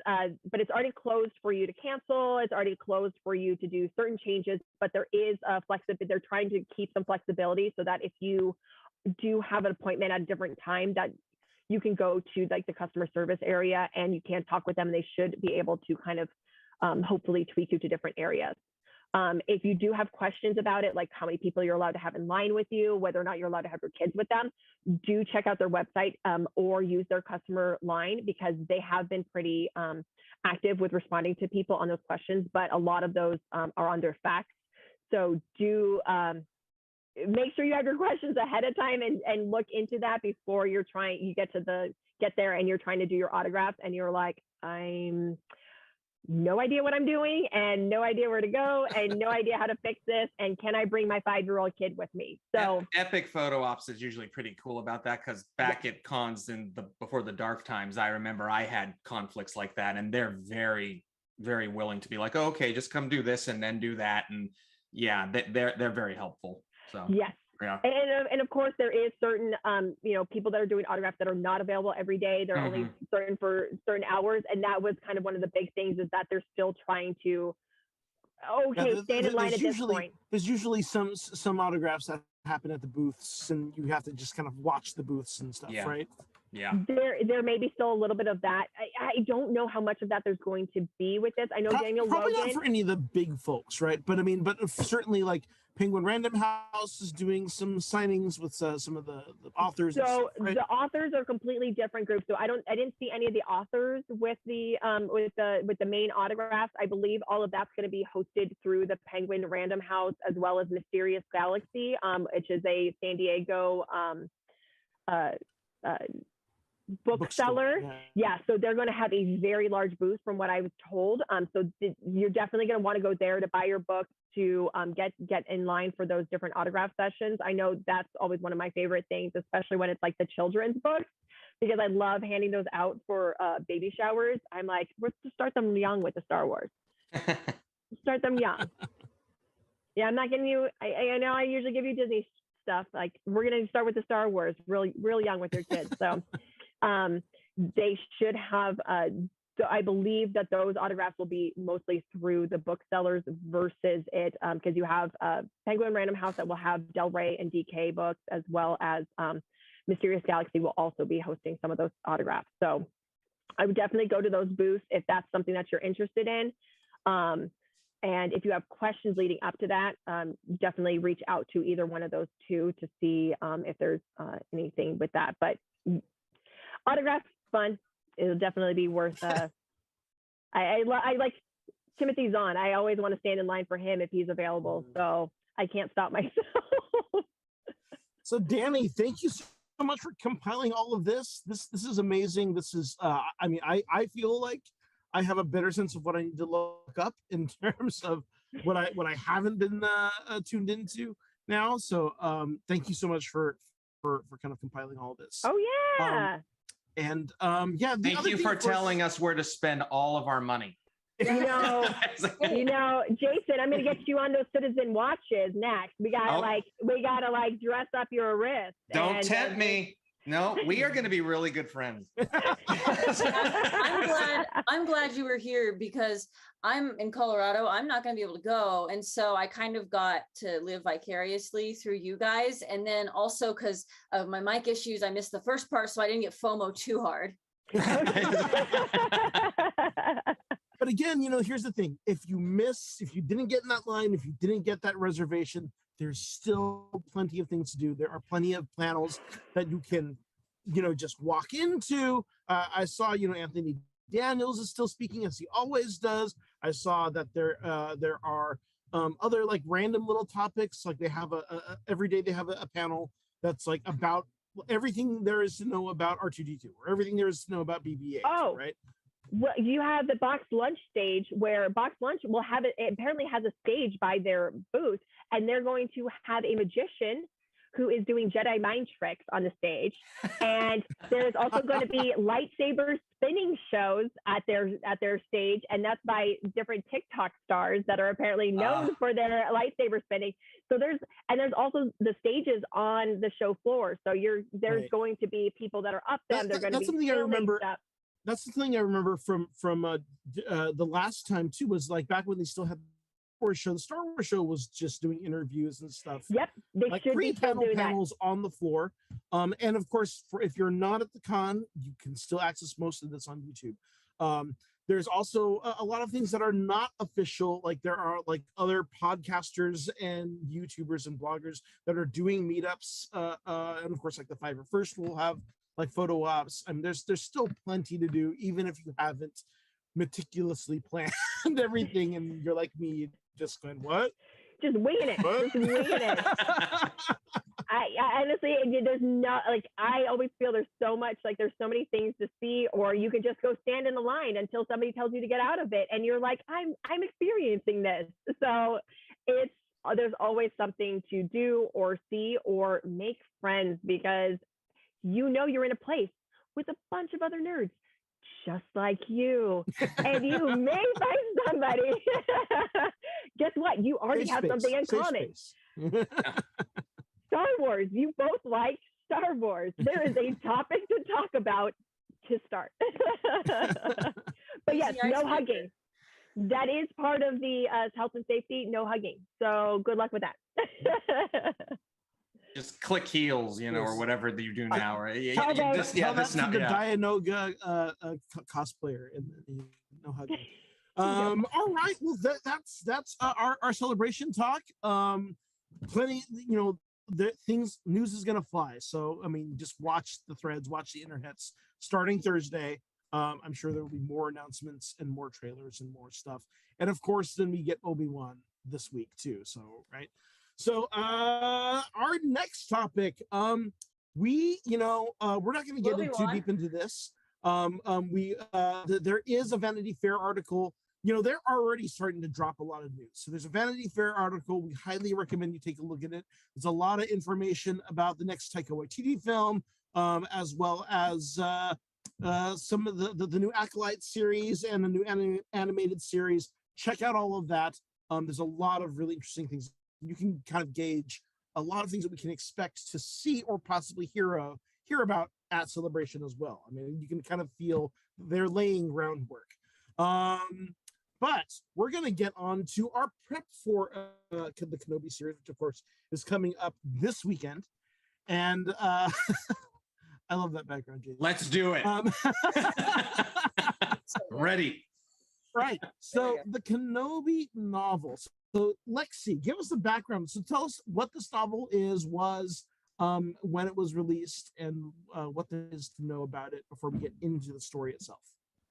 but it's already closed for you to cancel. It's already closed for you to do certain changes. But there is a flexibility. They're trying to keep some flexibility so that if you do have an appointment at a different time, that you can go to like the customer service area and you can talk with them. They should be able to kind of hopefully tweak you to different areas. If you do have questions about it, like how many people you're allowed to have in line with you, whether or not you're allowed to have your kids with them, do check out their website or use their customer line, because they have been pretty active with responding to people on those questions, but a lot of those are on their fax. So do make sure you have your questions ahead of time and look into that before you get there and you're trying to do your autographs and you're like, I'm no idea what I'm doing and no idea where to go and no idea how to fix this, and can I bring my 5-year-old kid with me? So Epic Photo Ops is usually pretty cool about that, because back at cons before the dark times, I remember I had conflicts like that, and they're very, very willing to be like, oh, okay, just come do this and then do that, and yeah, they're very helpful. So yes. Yeah. And of course there is certain people that are doing autographs that are not available every day. They're only certain for certain hours, and that was kind of one of the big things, is that they're still trying to stand in line at this point. There's usually some autographs that happen at the booths, and you have to just kind of watch the booths and stuff, right? Yeah. There may be still a little bit of that. I don't know how much of that there's going to be with this. I know Daniel probably Logan. Not for any of the big folks, right? But certainly like Penguin Random House is doing some signings with some of the authors. So stuff, right? the authors are completely different groups. So I didn't see any of the authors with the main autographs. I believe all of that's going to be hosted through the Penguin Random House, as well as Mysterious Galaxy, which is a San Diego bookseller. Yeah, so they're going to have a very large booth from what I was told. So you're definitely going to want to go there to buy your book, to get in line for those different autograph sessions. I know that's always one of my favorite things, especially when it's like the children's books, because I love handing those out for baby showers. I'm like, let's just start them young with the Star Wars. Start them young. Yeah, I'm not giving you, I know I usually give you Disney stuff. Like, we're going to start with the Star Wars real young with your kids. So they should have, so I believe that those autographs will be mostly through the booksellers versus it, because you have Penguin Random House that will have Del Rey and DK books, as well as Mysterious Galaxy will also be hosting some of those autographs. So I would definitely go to those booths if that's something that you're interested in. And if you have questions leading up to that, definitely reach out to either one of those two to see if there's anything with that. But autographs, fun. It'll definitely be worth. I like Timothy Zahn. I always want to stand in line for him if he's available. So I can't stop myself. So Dani, thank you so much for compiling all of this. This is amazing. This is. I feel like I have a better sense of what I need to look up in terms of what I haven't been tuned into now. So thank you so much for kind of compiling all of this. Oh yeah. Thank you for telling us where to spend all of our money. Jason, I'm gonna get you on those Citizen watches next. We gotta dress up your wrist. Don't tempt me. No, we are going to be really good friends. I'm glad you were here, because I'm in Colorado. I'm not going to be able to go. And so I kind of got to live vicariously through you guys. And then also because of my mic issues, I missed the first part, so I didn't get FOMO too hard. But again, here's the thing. If you didn't get in that line, if you didn't get that reservation, there's still plenty of things to do. There are plenty of panels that you can just walk into. I saw, Anthony Daniels is still speaking as he always does. I saw that there are other like random little topics, like they have every day they have a panel that's like about everything there is to know about R2D2 or everything there is to know about BB-8. Oh, right. Well, you have the Box Lunch stage where Box Lunch will have it apparently has a stage by their booth, and they're going to have a magician who is doing Jedi mind tricks on the stage. And there's also going to be lightsaber spinning shows at their stage, and that's by different TikTok stars that are apparently known for their lightsaber spinning. So there's also the stages on the show floor. So there's Right. going to be people that are up them. They're going to That's be something I remember. stuff. That's the thing I remember from the last time too, was like back when they still had the Star Wars show. The Star Wars show was just doing interviews and stuff. Yep, they like should be still doing panels on the floor. And of course, if you're not at the con, you can still access most of this on YouTube. There's also a lot of things that are not official. Like there are like other podcasters and YouTubers and bloggers that are doing meetups. And of course, like the Fiverr First will have like photo ops. I mean, there's still plenty to do, even if you haven't meticulously planned everything and you're like me, just going, what? Just winging it. What? Just winging it. I honestly, there's not like I always feel there's so much like there's so many things to see, or you can just go stand in the line until somebody tells you to get out of it, and you're like, I'm experiencing this. So there's always something to do or see or make friends, because you're in a place with a bunch of other nerds just like you, and you may find somebody. Guess what? You already have something in common. Star Wars. You both like Star Wars. There is a topic to talk about to start. But yes, no hugging. That is part of the health and safety. No hugging. So good luck with that. Just click heels, or whatever you do now, right? Tell that to the Dianoga cosplayer and no hugging. All right, well that's our celebration talk. Plenty, the news is gonna fly. So I mean, just watch the threads, watch the internets. Starting Thursday, I'm sure there will be more announcements and more trailers and more stuff. And of course, then we get Obi-Wan this week too. So right. So our next topic, we're not going to get too deep into this. There is a Vanity Fair article. They're already starting to drop a lot of news. So there's a Vanity Fair article. We highly recommend you take a look at it. There's a lot of information about the next Taika Waititi film, as well as some of the new Acolyte series and the new animated series. Check out all of that. There's a lot of really interesting things. You can kind of gauge a lot of things that we can expect to see or possibly hear about at Celebration as well. I mean, you can kind of feel they're laying groundwork. But we're going to get on to our prep for the Kenobi series, which of course is coming up this weekend. And I love that background, Jason. Let's do it. Ready. Right. So the Kenobi novels. So Lexi, give us the background. So tell us what this novel was, when it was released, and what there is to know about it before we get into the story itself.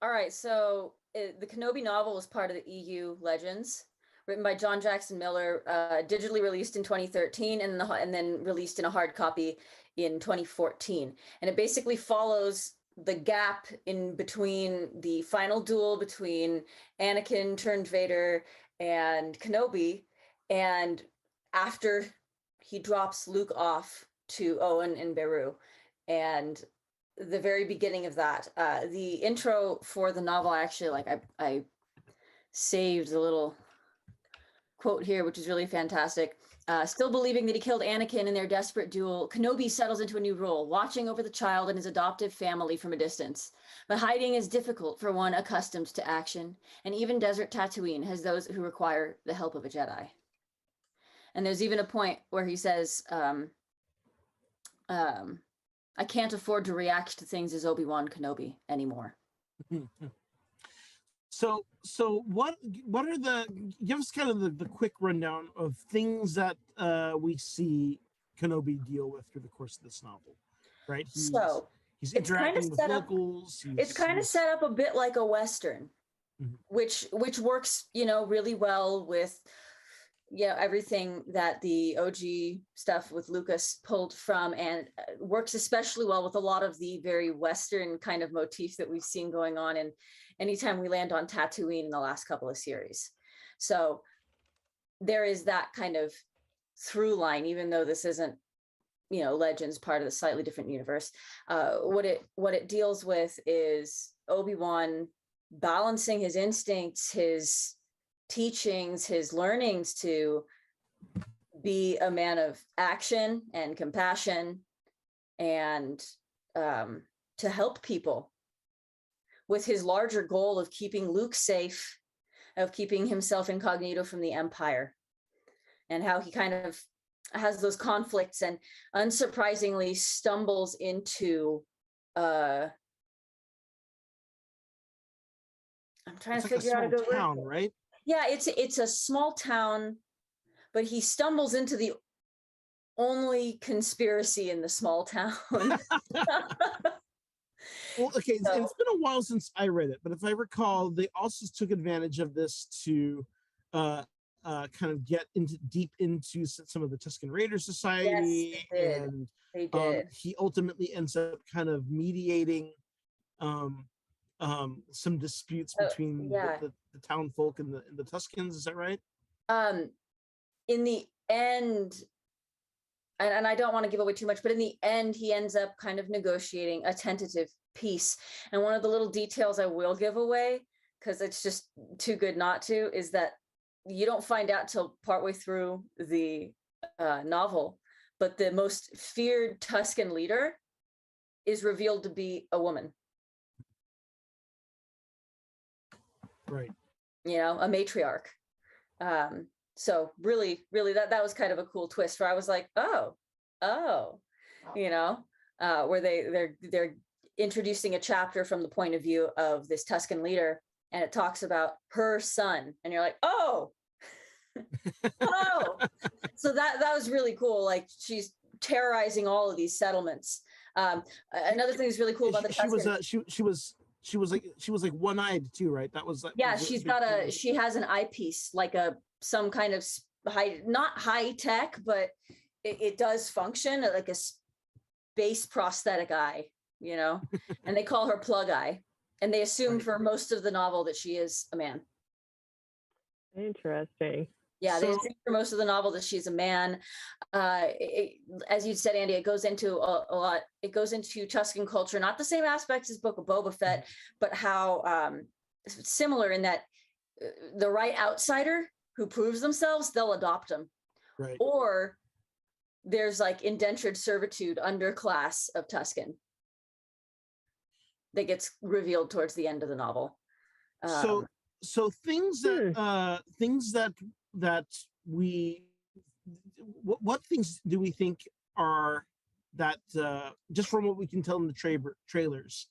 All right. So the Kenobi novel is part of the EU Legends, written by John Jackson Miller, digitally released in 2013, and then released in a hard copy in 2014. And it basically follows the gap in between the final duel between Anakin turned Vader and Kenobi, and after he drops Luke off to Owen and Beru, and the very beginning of that. The intro for the novel, actually, I saved a little quote here, which is really fantastic. Still believing that he killed Anakin in their desperate duel, Kenobi settles into a new role, watching over the child and his adoptive family from a distance. But hiding is difficult for one accustomed to action, and even desert Tatooine has those who require the help of a Jedi. And there's even a point where he says, I can't afford to react to things as Obi-Wan Kenobi anymore. So what are give us kind of the quick rundown of things that we see Kenobi deal with through the course of this novel, right? He's It's kind of interacting with set up. locals. It's kind of set up a bit like a Western, which works, really well with everything that the OG stuff with Lucas pulled from, and works especially well with a lot of the very Western kind of motif that we've seen going on in anytime we land on Tatooine in the last couple of series. So there is that kind of through line, even though this isn't, Legends, part of the slightly different universe. What it deals with is Obi-Wan balancing his instincts, his teachings, his learnings to be a man of action and compassion, and to help people, with his larger goal of keeping Luke safe, of keeping himself incognito from the Empire, and how he kind of has those conflicts and unsurprisingly stumbles into I'm trying to figure out a good town, word. right? Yeah, it's a small town, but he stumbles into the only conspiracy in the small town. Well, okay, it's been a while since I read it, but if I recall, they also took advantage of this to kind of get deep into some of the Tuscan Raider Society. Yes, and they did. He ultimately ends up kind of mediating some disputes between the town folk and the Tuscans. Is that right? In the end, and I don't want to give away too much, but in the end, he ends up kind of negotiating a tentative peace. And one of the little details I will give away, because it's just too good not to, is that you don't find out till partway through the novel, but the most feared Tuscan leader is revealed to be a woman. Right. A matriarch. So really, that was kind of a cool twist where I was like, oh, where they're introducing a chapter from the point of view of this Tuscan leader, and it talks about her son, and you're like, oh, so that was really cool. Like, she's terrorizing all of these settlements. Another thing that's really cool about the Tuscan, she was like one-eyed too, right? That was like, she has an eyepiece, like some kind of not high tech, but it does function like a space prosthetic eye, and they call her Plug Eye, and they assume for most of the novel that she is a man. Interesting. Yeah, they assume for most of the novel that she's a man. As you said, Andy, it goes into a lot. It goes into Tuscan culture, not the same aspects as Book of Boba Fett, but how similar in that the right outsider who proves themselves, they'll adopt them. Right. Or there's like indentured servitude underclass of Tuscan that gets revealed towards the end of the novel. So things that what things do we think are that just from what we can tell in the trailers,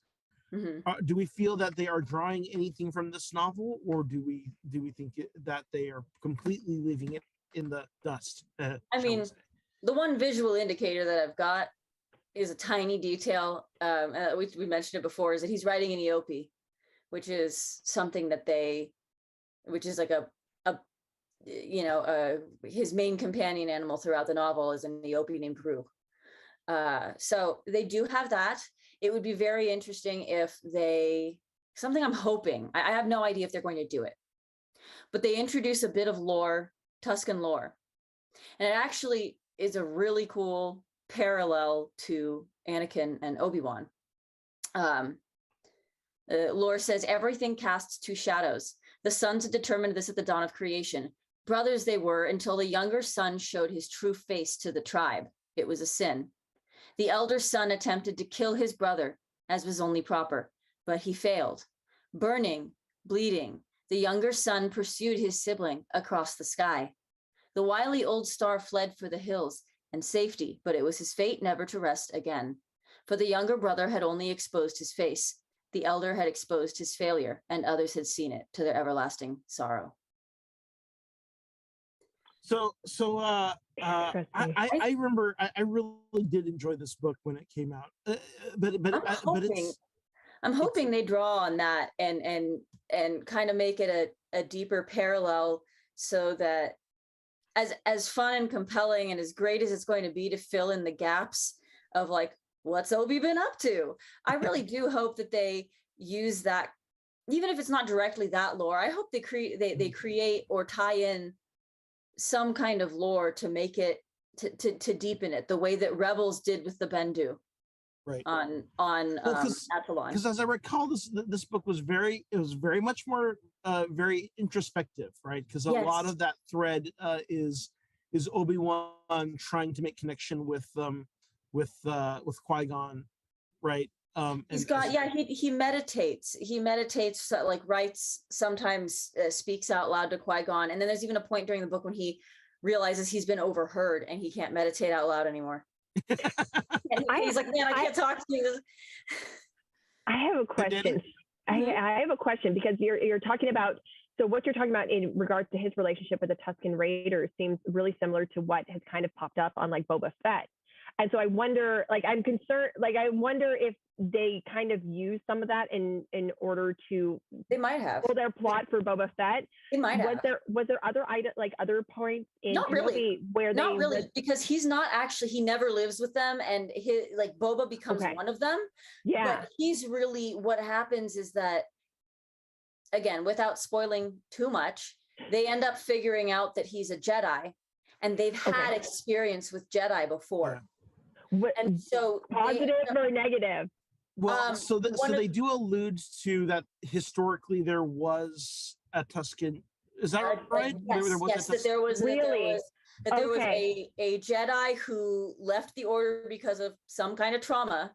do we feel that they are drawing anything from this novel, or do we think that they are completely leaving it in the dust? I mean, the one visual indicator that I've got is a tiny detail. We mentioned it before, is that he's riding an Eope, which is something that which is like his main companion animal throughout the novel is an Eope named Rue. So they do have that. It would be very interesting if something I'm hoping, I have no idea if they're going to do it, but they introduce a bit of lore, Tuscan lore. And it actually is a really cool parallel to Anakin and Obi-Wan. Lore says, everything casts two shadows. The sons had determined this at the dawn of creation. Brothers they were until the younger son showed his true face to the tribe. It was a sin. The elder son attempted to kill his brother, as was only proper, but he failed. Burning, bleeding, the younger son pursued his sibling across the sky. The wily old star fled for the hills and safety, but it was his fate never to rest again. For the younger brother had only exposed his face. The elder had exposed his failure, and others had seen it to their everlasting sorrow. I remember I really did enjoy this book when it came out, but I'm hoping they draw on that and kind of make it a deeper parallel, so that as fun and compelling and as great as it's going to be to fill in the gaps of like, what's Obi been up to? I really do hope that they use that, even if it's not directly that lore. I hope they create or tie in some kind of lore to make it to deepen it, the way that Rebels did with the Bendu. Right. On Athlon. Because as I recall, this book was very much more very introspective, right? Because a lot of that thread is Obi-Wan trying to make connection with Qui-Gon, right? He meditates. He meditates, like writes, sometimes speaks out loud to Qui-Gon, and then there's even a point during the book when he realizes he's been overheard and he can't meditate out loud anymore. He's like, man, I can't talk to you. I have a question. I have a question, because you're talking about, so what you're talking about in regards to his relationship with the Tuscan Raiders seems really similar to what has kind of popped up on like Boba Fett. And so I wonder, like, I'm concerned, like, I wonder if they kind of use some of that in order to, they might have, their plot for Boba Fett. They might have. Was there other points in not Kenobi really where not really, because he's not actually, he never lives with them, and his, like, Boba becomes one of them. Yeah. But he's really, what happens is that, again, without spoiling too much, they end up figuring out that he's a Jedi, and they've had experience with Jedi before. And so positive or negative? Well, so they do allude to that historically there was a Tuscan. Is that right? Yes, there was a Jedi who left the Order because of some kind of trauma,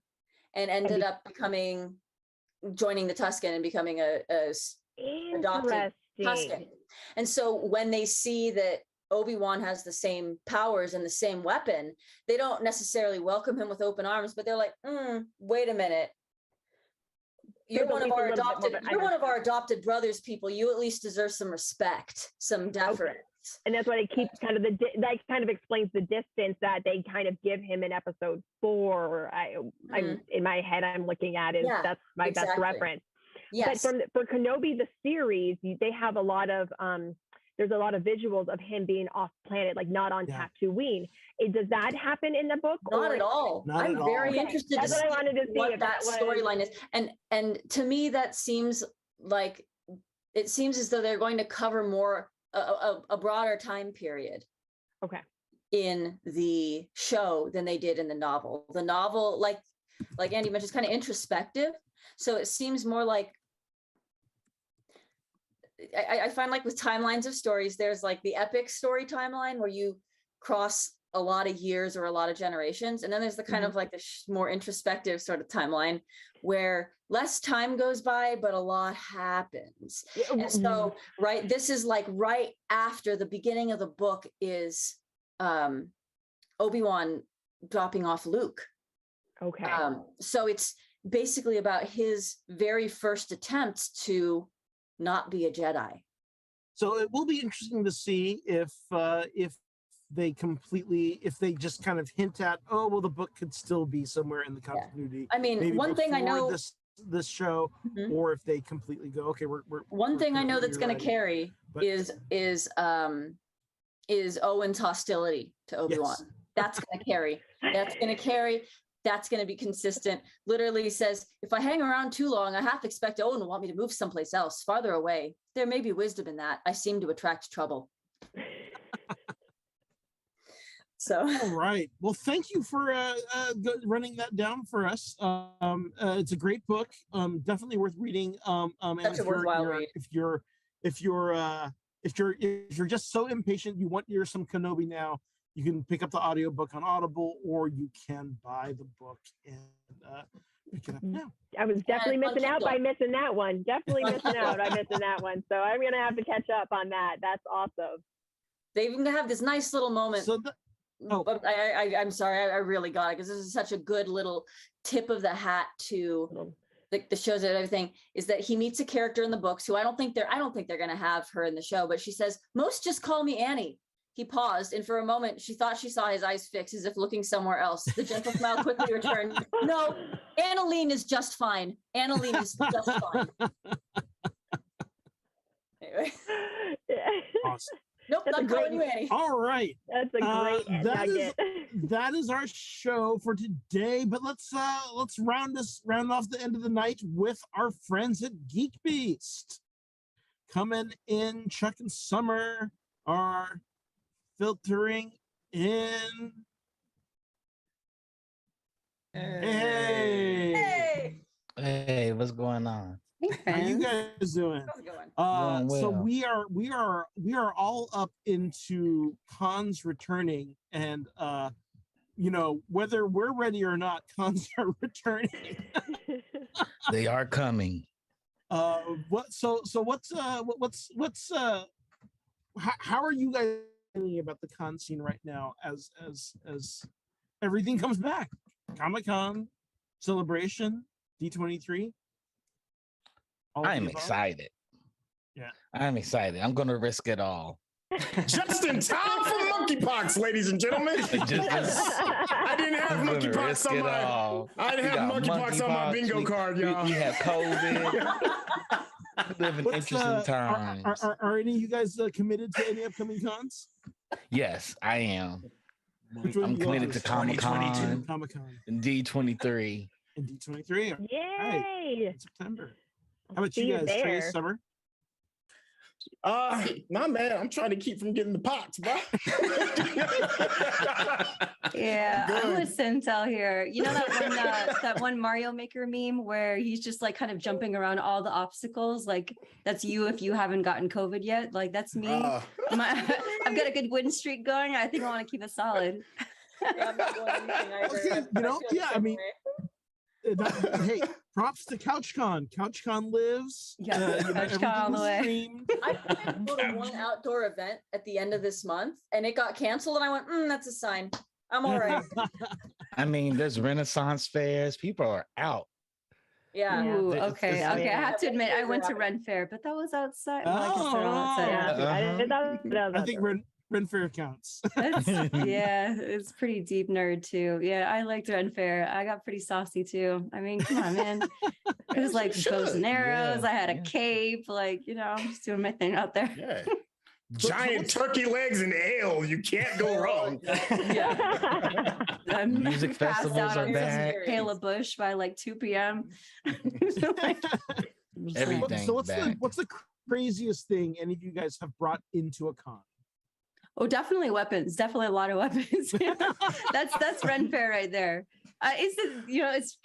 and ended up joining the Tuscan and becoming a adopted Tuscan. And so when they see that Obi-Wan has the same powers and the same weapon, they don't necessarily welcome him with open arms, but they're like, wait a minute. You're one of our adopted brothers, people. You at least deserve some respect, some deference. And that's why they keep kind of that kind of explains the distance that they kind of give him in episode 4. I'm in my head, I'm looking at it. That's my best reference. Yes. But for Kenobi, the series, they have a lot of, there's a lot of visuals of him being off planet, like not on Tatooine. Does that happen in the book? Not at all. I'm very interested to see what that storyline is. And to me, that seems like, it seems as though they're going to cover more a broader time period. Okay. In the show than they did in the novel. The novel, like Andy mentioned, is kind of introspective. So it seems more like, I find, like, with timelines of stories, there's like the epic story timeline where you cross a lot of years or a lot of generations. And then there's the kind of like the more introspective sort of timeline where less time goes by, but a lot happens. And so, this is like right after the beginning of the book is Obi-Wan dropping off Luke. Okay. So it's basically about his very first attempts to not be a Jedi. So it will be interesting to see if they just kind of hint at, the book could still be somewhere in the continuity. I mean, one thing I know this show, or if they completely go, okay, we're one thing I know that's going to carry is Owen's hostility to Obi-Wan. Yes. That's going to carry. That's going to carry. That's going to be consistent. Literally says, if I hang around too long, I have to expect Owen will want me to move someplace else, farther away. There may be wisdom in that. I seem to attract trouble. So. All right. Well, thank you for running that down for us. It's a great book. Definitely worth reading. Such a worthwhile read. If you're just so impatient, you want some Kenobi now, you can pick up the audiobook on Audible, or you can buy the book and pick it up now. I was definitely missing out by missing that one. Definitely missing out by missing that one. So I'm going to have to catch up on that. That's awesome. They even have this nice little moment. So I'm sorry, I really got it, because this is such a good little tip of the hat to the shows and everything, is that he meets a character in the books who I don't think they're going to have her in the show, but she says, most just call me Annie. He paused, and for a moment, she thought she saw his eyes fix as if looking somewhere else. The gentle smile quickly returned. No, Annalene is just fine. Annalene is just fine. Anyway. Awesome. Nope, That's not calling you Annie. All right. That's a great nugget. That is our show for today. But let's round off the end of the night with our friends at Geek Beast. Coming in, Chuck and Summer are filtering in. Hey. Hey, what's going on? Hey, How you guys doing? How's it going? Doing So well. we are all up into cons returning, and you know, whether we're ready or not, cons are returning. They are coming. What's how are you guys feeling about the con scene right now as everything comes back? Comic-Con, Celebration, D23. I'm excited. Yeah. I'm excited. I'm gonna risk it all. Just in time for monkeypox, ladies and gentlemen. I didn't have monkeypox on my. I didn't have monkeypox on my bingo card, y'all. We have COVID. We live in interesting times. Are any of you guys committed to any upcoming cons? Yes, I am. Which one I'm you committed are? to Comic-Con Comic-Con and D23. and D23. Yay! In September. How about See you you guys, Trey, there. Summer? Nah, man, I'm trying to keep from getting the pox, bro. Yeah, I'm Good. with Sintel here. You know that one Mario Maker meme where he's just like kind of jumping around all the obstacles? Like that's you if you haven't gotten COVID yet. Like that's me. I've got a good win streak going. I think I want to keep it solid. Yeah, I'm not going anything either. Okay, you know, feel the yeah, I same mean, way. hey, props to CouchCon. CouchCon lives. Yeah, you know, CouchCon all the everything was way. streamed. I planned to go to one outdoor event at the end of this month, and it got canceled, and I went, that's a sign. I'm all right. I mean, there's Renaissance fairs. People are out. Yeah. Ooh, It's- okay. it's- Okay. I have to Yeah. admit, I went to Ren Fair, but that was outside. Well, I guess they're all outside. Yeah, Uh-huh. I think Ren Fair counts. Yeah, it's pretty deep nerd too. Yeah, I liked Ren Fair. I got pretty saucy too. I mean, come on, man. It was like bows and arrows. Yeah, I had a yeah. cape. Like, you know, I'm just doing my thing out there. Yeah. Giant turkey legs and ale. You can't go wrong. I'm Music passed festivals out are on back. Kayla Bush by like 2 p.m. Everything's So back. what's the craziest thing any of you guys have brought into a con? Oh, definitely weapons. Definitely a lot of weapons. That's Ren Fair right there. It's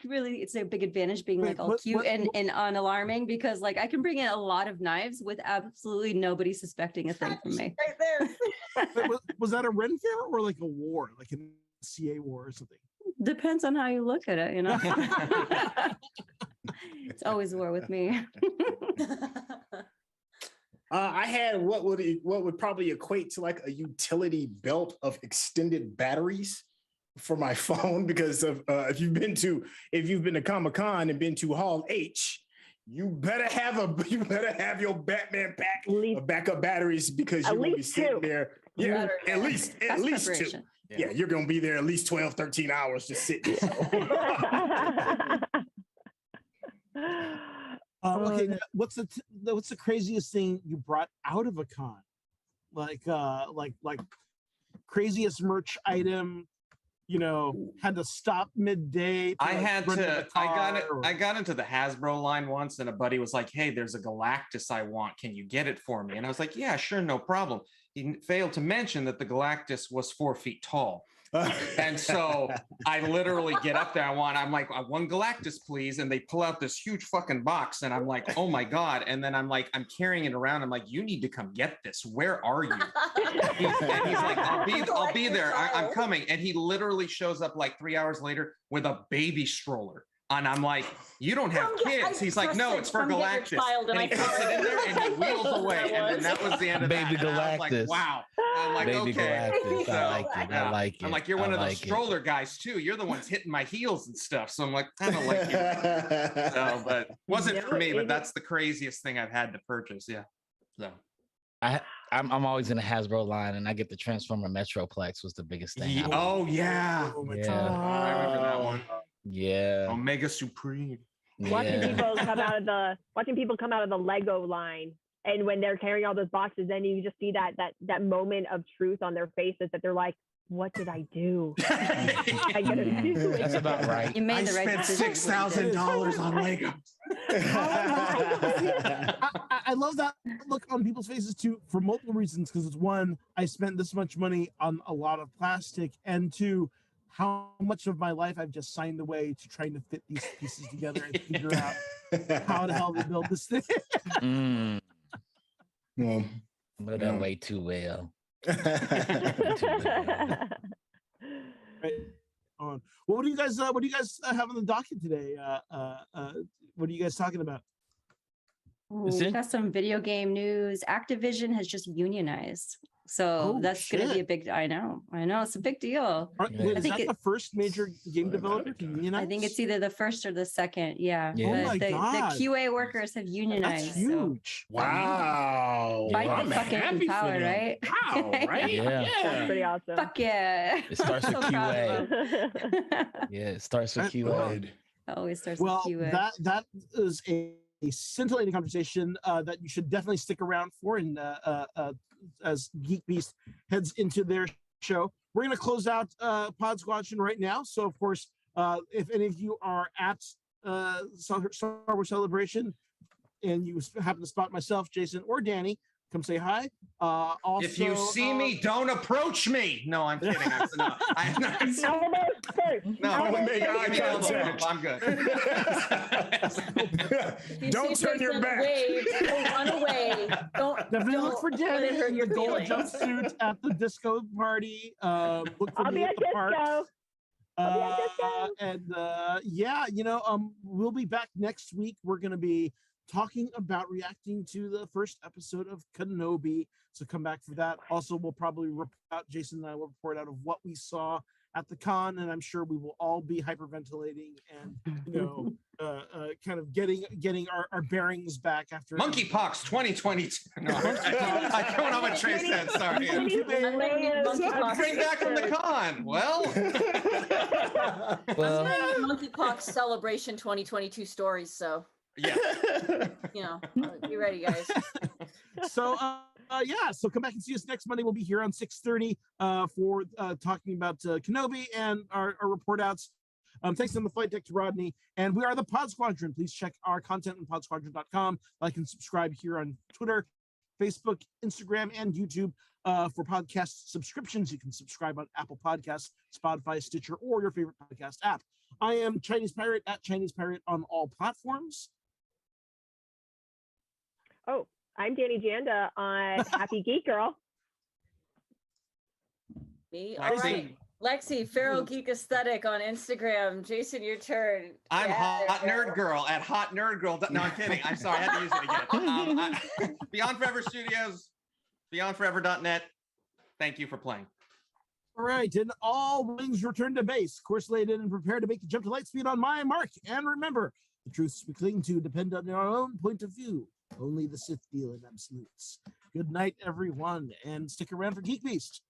a big advantage being like all cute and unalarming because like I can bring in a lot of knives with absolutely nobody suspecting a thing from me. Right there. Was that a Ren Fair or like a war, like a CA war or something? Depends on how you look at it, you know. It's always war with me. I had what would probably equate to like a utility belt of extended batteries for my phone because of if you've been to Comic-Con and been to Hall H, you better have your Batman pack of backup batteries because you're gonna be sitting there. Yeah, at least two. Yeah, you're gonna be there at least 12, 13 hours just sitting. Okay, what's the craziest thing you brought out of a con? Like craziest merch item, you know, had to stop midday. I got into the Hasbro line once, and a buddy was like, "Hey, there's a Galactus I want. Can you get it for me?" And I was like, "Yeah, sure, no problem." He failed to mention that the Galactus was 4 feet tall. And so I literally get up there. I'm like, "I want Galactus, please." And they pull out this huge fucking box. And I'm like, "Oh my God." And then I'm carrying it around. I'm like, "You need to come get this. Where are you?" And he's like, I'll be there. I'm coming. And he literally shows up like 3 hours later with a baby stroller. And I'm like, "You don't have kids." He's like, "No, it's for Galactus." And he puts it in there and he wheels away. And then that was the end of Baby that. And I was Galactus. like, wow. I'm like, Baby okay. Galactus. So, I like it. yeah. I like it. I'm like, "You're one of those stroller guys too. You're the ones hitting my heels and stuff." So I'm like, "I don't like you." So, but wasn't for me, but that's the craziest thing I've had to purchase. Yeah. So I I'm always in the Hasbro line, and I get the Transformer Metroplex was the biggest thing. Oh yeah. Yeah. I remember that one. Yeah. Omega Supreme. Watching Yeah. people come out of the Lego line, and when they're carrying all those boxes, then you just see that moment of truth on their faces that they're like, "What did I do? I gotta do it." That's about right. You made the right spent decision. $6,000 on Lego. I love that look on people's faces too, for multiple reasons. Because it's one, I spent this much money on a lot of plastic, and two, how much of my life I've just signed away to trying to fit these pieces together and figure out how the hell to build this thing. Well, But that way too well. Right on. Well, what do you guys have on the docket today? What are you guys talking about? Ooh, we got some video game news. Activision has just unionized. So that's going to be a big, I know, it's a big deal. Wait, is that the first major game developer to unionize? I think it's either the first or the second. Yeah. Oh my God. The QA workers have unionized. That's huge. So. Wow. Fight I'm the fucking happy power, for them. right? Wow, right? Yeah. That's pretty awesome. Fuck yeah. It starts with So proud of QA. them. Yeah, it starts with QA. Always starts Well, with QA. that is a scintillating conversation that you should definitely stick around for. And as Geek Beast heads into their show, we're going to close out Pod Squadron right now. So, of course, if any of you are at Star Wars Celebration and you happen to spot myself, Jason, or Dani, come say hi. Also, If you see me, don't approach me. No, I'm kidding. I'm not. Don't make eye contact. I'm good. Don't turn your back. Wave, don't run away. Definitely look for Dani hurt in your the gold feelings. jumpsuit at the disco party. Look for I'll me be at at the park. disco. Yeah, we'll be back next week. We're going to be talking about reacting to the first episode of Kenobi. So come back for that. Also, we'll probably Jason and I will report out of what we saw at the con, and I'm sure we will all be hyperventilating and kind of getting our bearings back after Monkeypox 2022. No, I don't know what Trey said. Sorry. I Came back from the con. Well, Monkeypox celebration 2022 stories. So yeah. Be ready, guys. So so come back and see us next Monday. We'll be here on 6:30 for talking about Kenobi and our report outs. Thanks on the flight deck to Rodney. And we are the Pod Squadron. Please check our content on podsquadron.com. Like and subscribe here on Twitter, Facebook, Instagram, and YouTube. For podcast subscriptions, you can subscribe on Apple Podcasts, Spotify, Stitcher, or your favorite podcast app. I am Chinese Pirate at Chinese Pirate on all platforms. Oh, I'm Dani Janda on Happy Geek Girl. Me? All right. Lexi, Feral Geek Aesthetic on Instagram. Jason, your turn. I'm Hot Nerd Girl at Hot Nerd Girl. No, I'm kidding. I'm sorry. I had to use it again. Beyond Forever Studios, beyondforever.net. Thank you for playing. All right, and all wings return to base. Course laid in and prepare to make the jump to light speed on my mark. And remember, the truths we cling to depend on our own point of view. Only the Sith deal in absolutes. Good night, everyone, and stick around for Geek Beast.